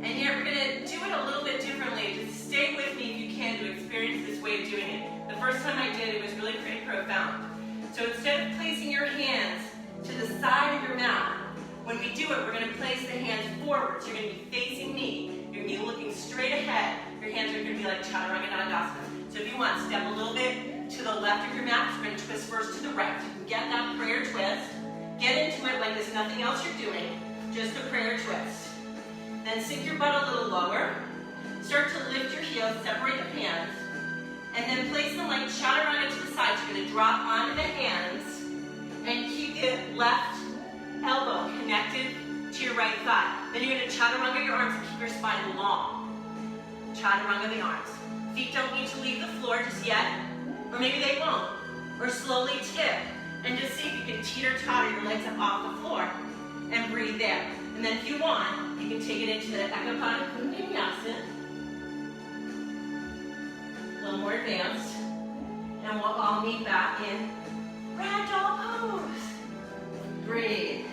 And yet we're gonna do it a little bit differently. Just stay with me if you can to experience this way of doing it. The first time I did it was really pretty profound. So instead of placing your hands to the side of your mat, when we do it, we're gonna place the hands forward. So you're gonna be facing me. You're gonna be looking straight ahead. Your hands are gonna be like chaturanga dandasana. So if you want, step a little bit to the left of your mat. So we're gonna twist first to the right. You can get that prayer twist. Get into it like there's nothing else you're doing. Just a prayer twist. Then sink your butt a little lower. Start to lift your heels, separate the hands, and then place them like chaturanga to the side. So you're gonna drop onto the hands and keep the left elbow connected to your right thigh. Then you're gonna chaturanga your arms and keep your spine long. Chaturanga the arms. Feet don't need to leave the floor just yet, or maybe they won't. Or slowly tip, and just see if you can teeter-totter your legs up off the floor and breathe there. And then if you want, you can take it into the Ekapada vinyasa. A little more advanced. And we'll all meet back in ragdoll pose. Breathe.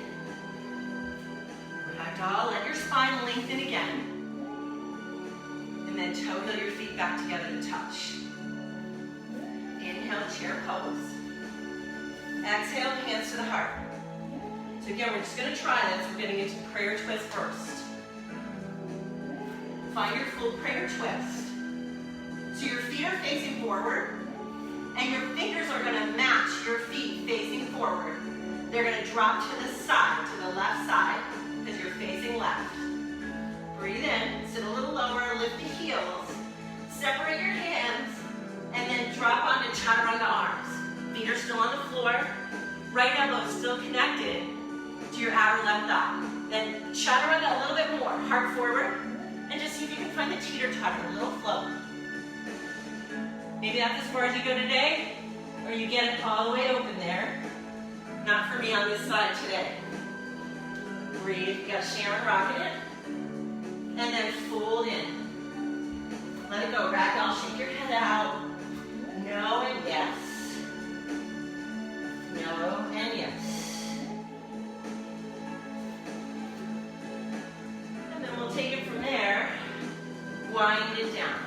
Ragdoll, let your spine lengthen again. And then toe heel your feet back together to touch. Inhale, chair pose. Exhale, hands to the heart. So again, we're just going to try this. We're getting into prayer twist first. Find your full prayer twist. So your feet are facing forward, and your fingers are going to match your feet facing forward. They're going to drop to the side, to the left side, because you're facing left. Breathe in, sit a little lower, lift the heels, separate your hands, and then drop onto chaturanga arms. Feet are still on the floor, right elbow is still connected to your outer left thigh. Then chaturanga a little bit more, heart forward, and just see if you can find the teeter-totter, a little float. Maybe that's as far as you go today, or you get it all the way open there. Not for me on this side today. Breathe, you got Sharon rocking it. And then fold in. Let it go, ragdoll, shake your head out. No and yes. No and yes. And then we'll take it from there, wind it down.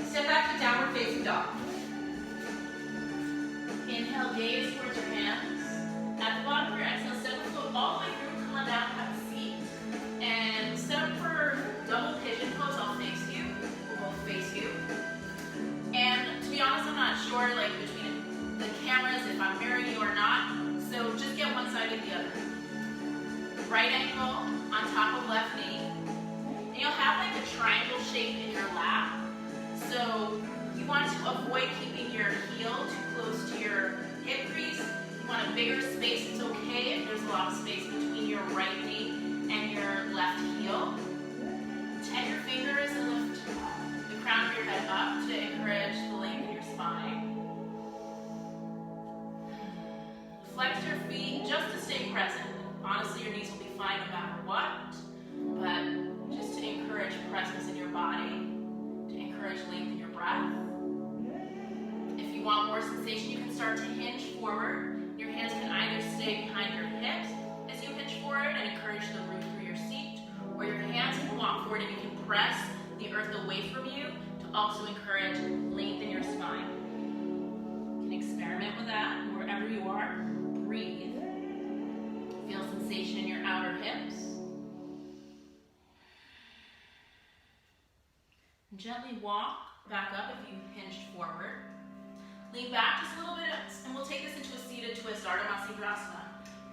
Step back to downward facing dog.
Inhale, gaze towards your hands. At the bottom of your exhale, step the foot all the way through, come on down, have a seat. And set up for double pigeon pose. I'll face you. We'll both face you. And to be honest, I'm not sure between the cameras if I'm mirroring you or not. So just get one side or the other. Right ankle on top of left knee. And you'll have a triangle shape in your lap. So you want to avoid keeping your heel too close to your hip crease. You want a bigger space. It's okay if there's a lot of space between your right knee and your left heel. Tap your fingers and lift the crown of your head up to encourage the length in your spine. Flex your feet just to stay present. Honestly, your knees will be fine no matter what, but just to encourage presence in your body, to encourage length in your breath. If you want more sensation, you can start to hinge forward. Your hands can either stay behind your hips as you hinge forward and encourage the root through your seat, or your hands can walk forward and you can press the earth away from you to also encourage length in your spine. You can experiment with that wherever you are. Breathe. Feel sensation in your outer hips. Gently walk back up if you hinged forward. Lean back just a little bit, and we'll take this into a seated twist, Ardha Matsyendrasana.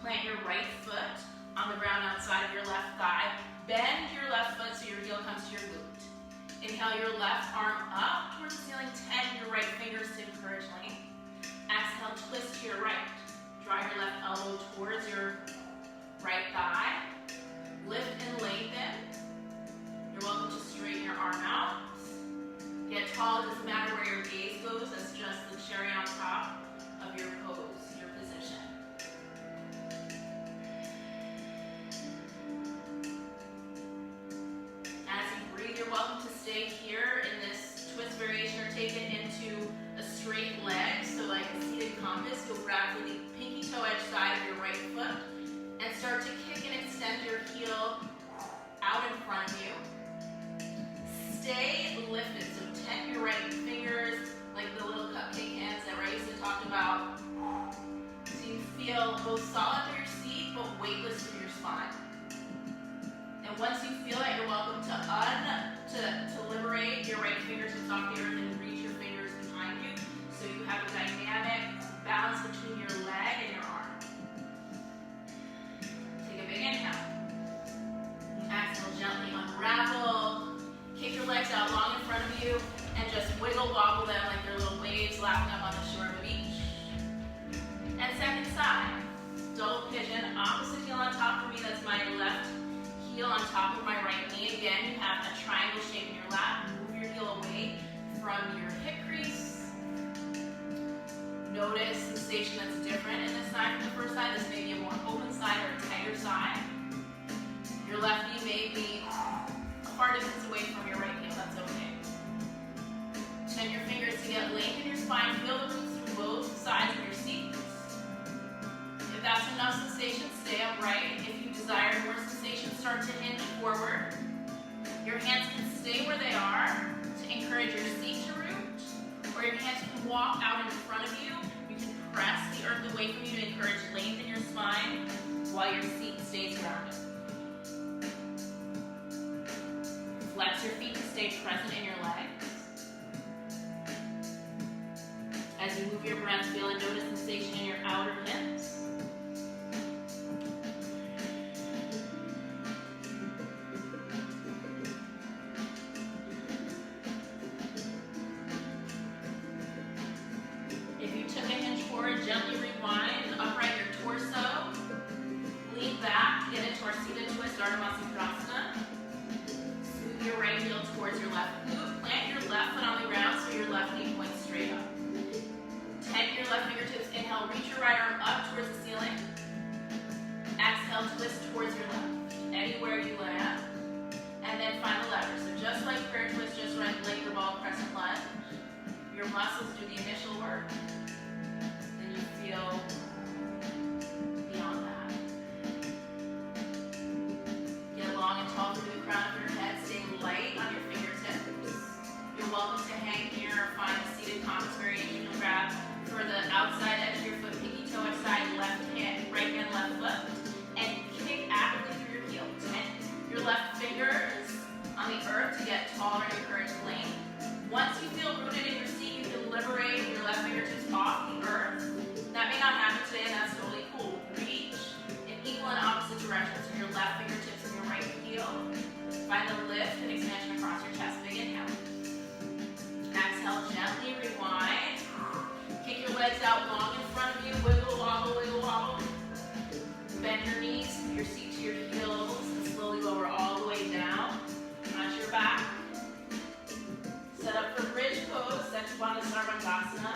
Plant your right foot on the ground outside of your left thigh. Bend your left foot so your heel comes to your glute. Inhale your left arm up towards the ceiling, tend your right fingers to encourage length. Exhale, twist to your right. Drive your left elbow towards your right thigh. Lift and lengthen. You're welcome to straighten your arm out. Get tall, it doesn't matter where your gaze goes, that's just the cherry on top of your pose, your position. As you breathe, you're welcome to stay here in this twist variation or take it into a straight leg, so like a seated compass, you'll grab the pinky toe edge side of your right foot and start to kick and extend your heel out in front of you. Stay lifted, so tent your right fingers like the little cupcake hands that Raissa talked about. So you feel both solid through your seat, but weightless through your spine. And once you feel it, you're welcome to liberate your right fingertips off the earth and reach your fingers behind you, so you have a dynamic balance between your leg and your arm. Take a big inhale. Exhale, gently unravel. Kick your legs out long in front of you and just wiggle wobble them like they're little waves lapping up on the shore of a beach. And second side, double pigeon, opposite heel on top for me, that's my left heel on top of my right knee. Again, you have a triangle shape in your lap. Move your heel away from your hip crease. Notice sensation that's different in this side from the first side. This may be a more open side or a tighter side. Your left knee may be a far distance away from your right heel, that's okay. Turn your fingers to get length in your spine. Feel the roots through both sides of your seat. If that's enough sensation, stay upright. If you desire more sensation, start to hinge forward. Your hands can stay where they are to encourage your seat to root, or your hands can walk out in front of you. You can press the earth away from you to encourage length in your spine while your seat stays grounded. Flex your feet to stay present in your legs. As you move your breath, feel and notice sensation in your outer hips. If you took a hinge forward, gently rewind, upright your torso, lean back, get into our seated twist, Ardha Matsyendrasana. Smooth your right heel towards your left glute, plant your left foot on the ground so your left knee points straight up. Tent your left fingertips, inhale, reach your right arm up towards the ceiling. Exhale, twist towards your left, anywhere you land. And then find the lever. So just like prayer twist, just like your ball crescent lunge, your muscles do the initial work. Then you feel beyond that. Get long and tall through the crown of your head, stay light on your fingertips. You're welcome to hang here or find a seated compass variation. You'll grab for the outside edge of your foot, pinky toe edge side, left hand, right hand, left foot, and kick actively through your heel. Tent your left fingers on the earth to get taller and encourage length. Once you feel rooted in your seat, you can liberate your left fingertips off the earth. That may not happen today, and that's totally cool. Reach in equal and opposite directions. So your left fingertips and your right heel. Find the lift and expansion across your chest. Big inhale. Exhale, gently rewind. Kick your legs out long in front of you. Wiggle, wobble, wiggle, wobble. Bend your knees, your seat to your heels, and slowly lower all the way down onto your back. Set up for bridge pose, Setupada Sarvangasana.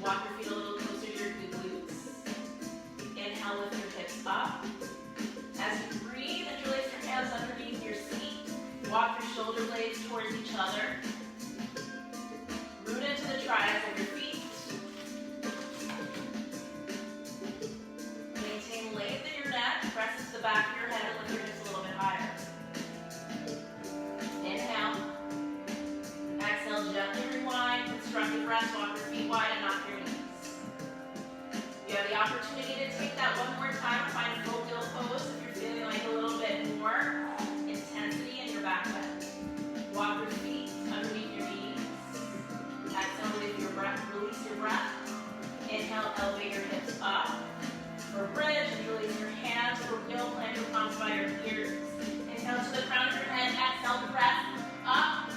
Walk your feet a little closer to your glutes. Inhale, lift your hips up. As you breathe, interlace your hands underneath your seat. Walk your shoulder blades towards each other. Root into the triads of your feet. Maintain length in your neck. Press into the back of your head and lift your hips a little bit higher. Inhale. Exhale, gently rewind. Constructive rest. Walk your feet wide and knock your knees. You have the opportunity to take that one more time. Find a full gill pose if you're feeling like a little bit more intensity in your back bend. Walk your feet underneath your knees. Exhale, release your breath. Inhale, elevate your hips up. For bridge, release your hands. For gill, plant your palms by your ears. Inhale to the crown of your head. Exhale, breath up.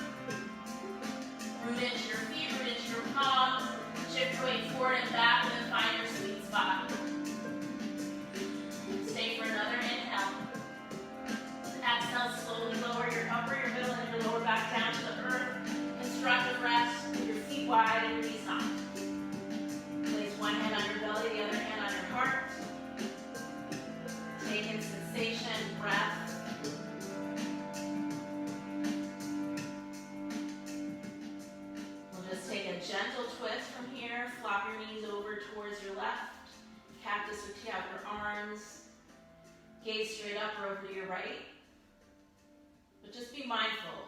Root into your feet, root into your palms. Shift your weight forward and back, and then find your sweet spot. reaching out your arms. Gaze straight up or over to your right. But just be mindful.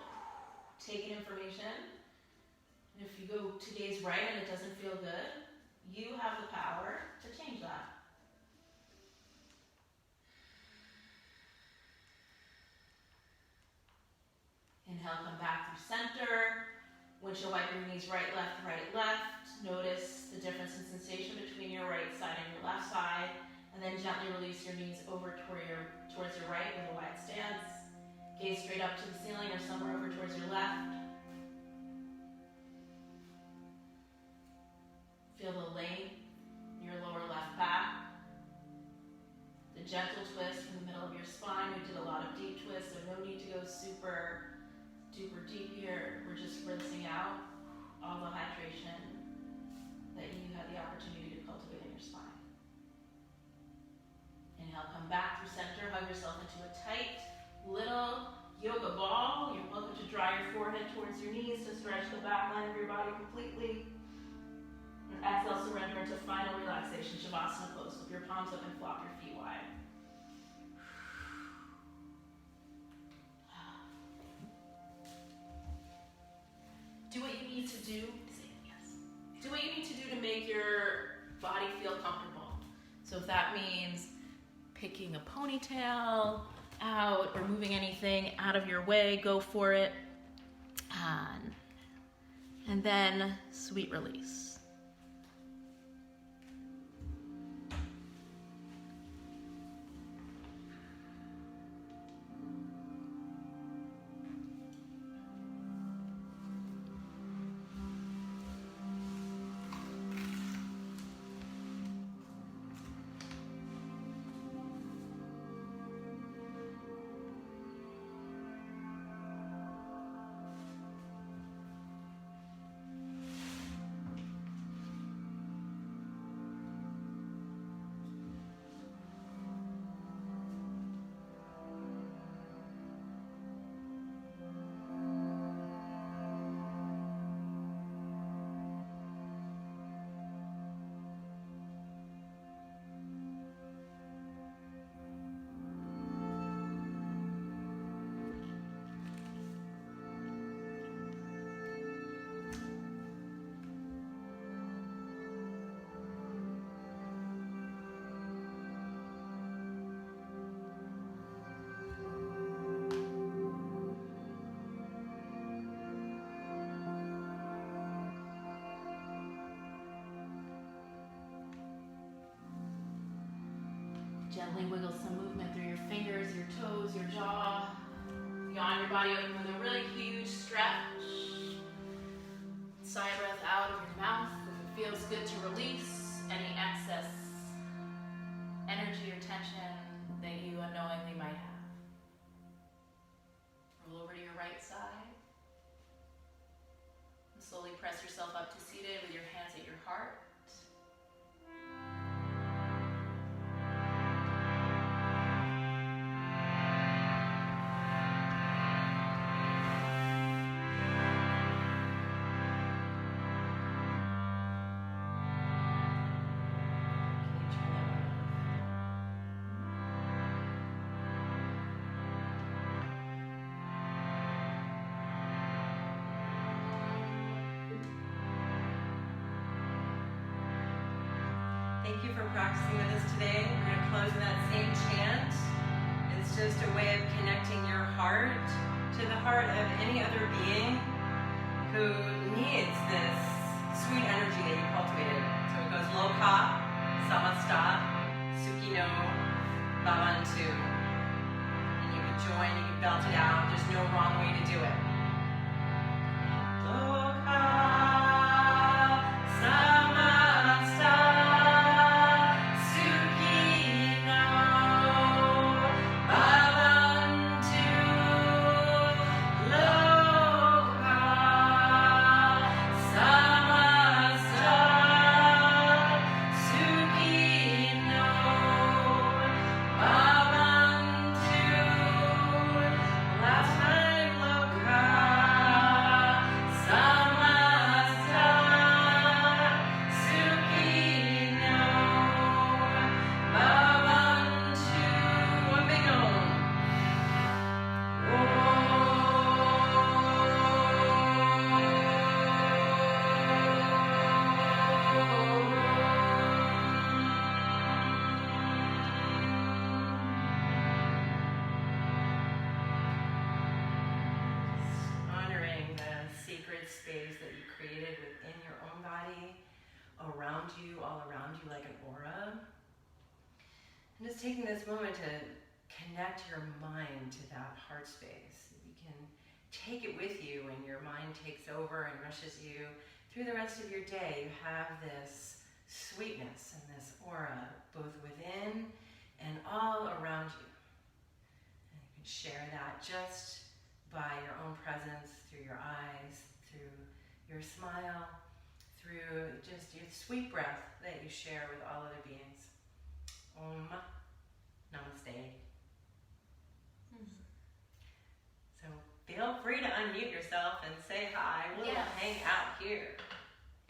Take in information. And if you go to gaze right and it doesn't feel good, you have the power to change that. Inhale, come back through center. Windshield wiper your knees right, left, right, left. Notice the difference in sensation between your right side and your left side. And then gently release your knees over towards your right with a wide stance. Gaze straight up to the ceiling or somewhere over towards your left. Feel the length in your lower left back. The gentle twist from the middle of your spine. We did a lot of deep twists, so no need to go super duper deep here. We're just rinsing out all the hydration that you had the opportunity to cultivate in your spine. Inhale, come back through center. Hug yourself into a tight little yoga ball. You're welcome to draw your forehead towards your knees to stretch the back line of your body completely. And exhale, surrender into final relaxation, Shavasana pose. With your palms up and flop your feet wide. Do what you need to do. Yes. Do what you need to do to make your body feel comfortable. So if that means picking a ponytail out or moving anything out of your way, go for it. And then sweet release. Gently wiggle some movement through your fingers, your toes, your jaw. Yawn your body open with a really huge stretch. Sigh breath out of your mouth. If it feels good to release any excess energy or tension that you unknowingly might have. Roll over to your right side. And slowly press yourself up to seated with your hands at your heart.
Thank you for practicing with us today. We're going to close with that same chant. It's just a way of connecting your heart to the heart of any other being who needs this sweet energy that you cultivated. So it goes Loka, Samasta, Sukino, Bhavantu. And you can join, you can belt it out. There's no wrong way to do it. Loka, Samasta, Sukino, Bhavantu, Loka, Samasta, Sukino, Bhavantu. Last time, Loka. space that you created within your own body, around you, all around you like an aura. And just taking this moment to connect your mind to that heart space. You can take it with you when your mind takes over and rushes you through the rest of your day. You have this sweetness and this aura both within and all around you. And you can share that just by your own presence, through your eyes, through your smile, through just your sweet breath that you share with all other beings. Om. Namaste. So feel free to unmute yourself and say hi. We'll hang out here.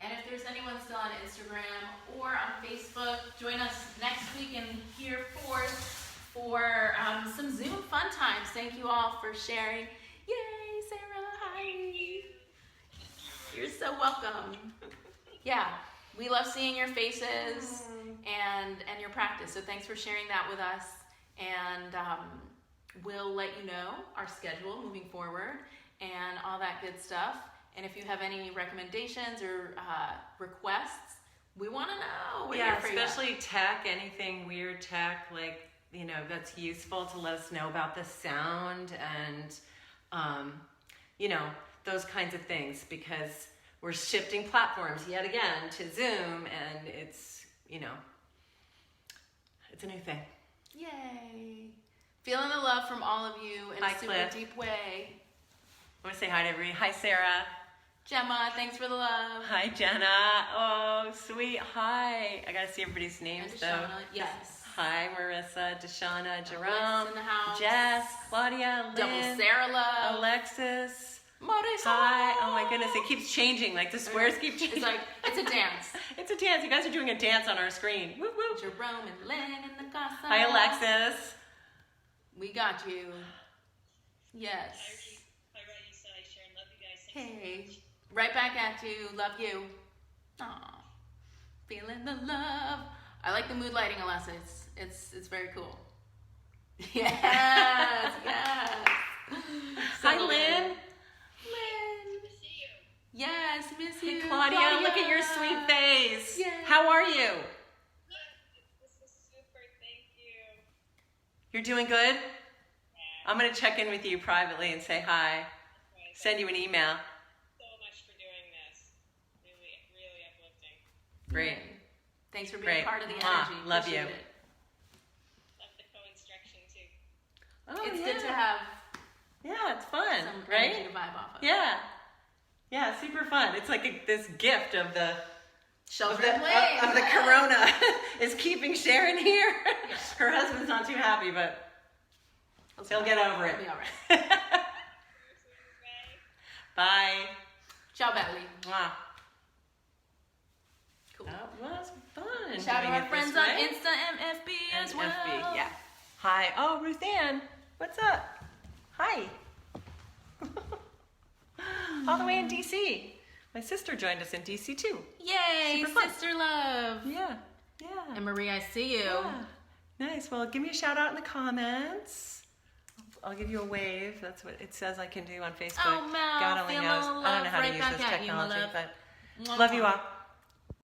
And if there's anyone still on Instagram or on Facebook, join us next week and here for some Zoom fun times. Thank you all for sharing. Yay, Sarah, hi. You're so welcome. Yeah, we love seeing your faces and your practice. So thanks for sharing that with us. And we'll let you know our schedule moving forward and all that good stuff. And if you have any recommendations or requests, we want to know. We're here for
especially tech, anything weird tech, like, that's useful to let us know about the sound and, those kinds of things, because we're shifting platforms yet again to Zoom, and it's a new thing.
Yay. Feeling the love from all of you in a super deep way.
I want to say hi to everybody. Hi, Sarah.
Gemma, thanks for the love.
Hi, Jenna. Oh, sweet. Hi. I got to see everybody's names, though.
Yes.
Hi, Marissa, Deshauna, Jerome,
in the house.
Jess, Claudia, Lynn,
Double Sarah love.
Alexis.
Marissa.
Hi. Oh, my goodness. It keeps changing. Like, the squares keep changing.
It's a dance.
It's a dance. You guys are doing a dance on our screen. Woo, woo.
Jerome and Lynn in the casa.
Hi, Alexis.
We got you. Yes.
Hi, Raissa. Hi, Sharon. Love you guys.
Hey. Right back at you. Love you. Aw. Feeling the love. I like the mood lighting, Alessa. It's very cool. Yes. Yes.
Hi, Lynn.
Lynn.
Good to see you.
Yes, miss you.
Hey, Claudia, look at your sweet face.
Yes.
How are you?
This is super. Thank you.
You're doing good?
Yeah.
I'm going to check in with you privately and say hi.
Right.
Send you an email.
So much for doing this. Really, really uplifting.
Great.
Thanks for being part of the
Mwah.
energy.
Love
Appreciate
you.
it.
Love the co-instruction too.
Oh,
It's
yeah.
good to have
Yeah, it's fun,
some
right?
energy to vibe off of.
Yeah. Yeah, super fun. It's like this gift of the
Shelter in place.
of the corona is keeping Sharon here.
Yeah.
Her husband's not too happy, but he'll get over it.
It'll be all right.
Bye.
Ciao, Belly.
Mwah.
Cool.
That was fun.
Shout out
doing
our
it
friends
this
on
way.
Insta MFB as well.
FB, yeah. Hi. Oh, Ruth Ann. What's up? Hi. All the way in DC. My sister joined us in DC too.
Yay,
Super fun.
sister love.
Yeah. Yeah.
And Marie, I see you.
Yeah. Nice. Well, give me a shout out in the comments. I'll give you a wave. That's what it says I can do on Facebook.
Oh, Mel,
God only
feeling
knows.
the love
I don't know how
right
to use
back
this
at you, my
technology,
love.
but
Mwah,
love you
mwah.
all.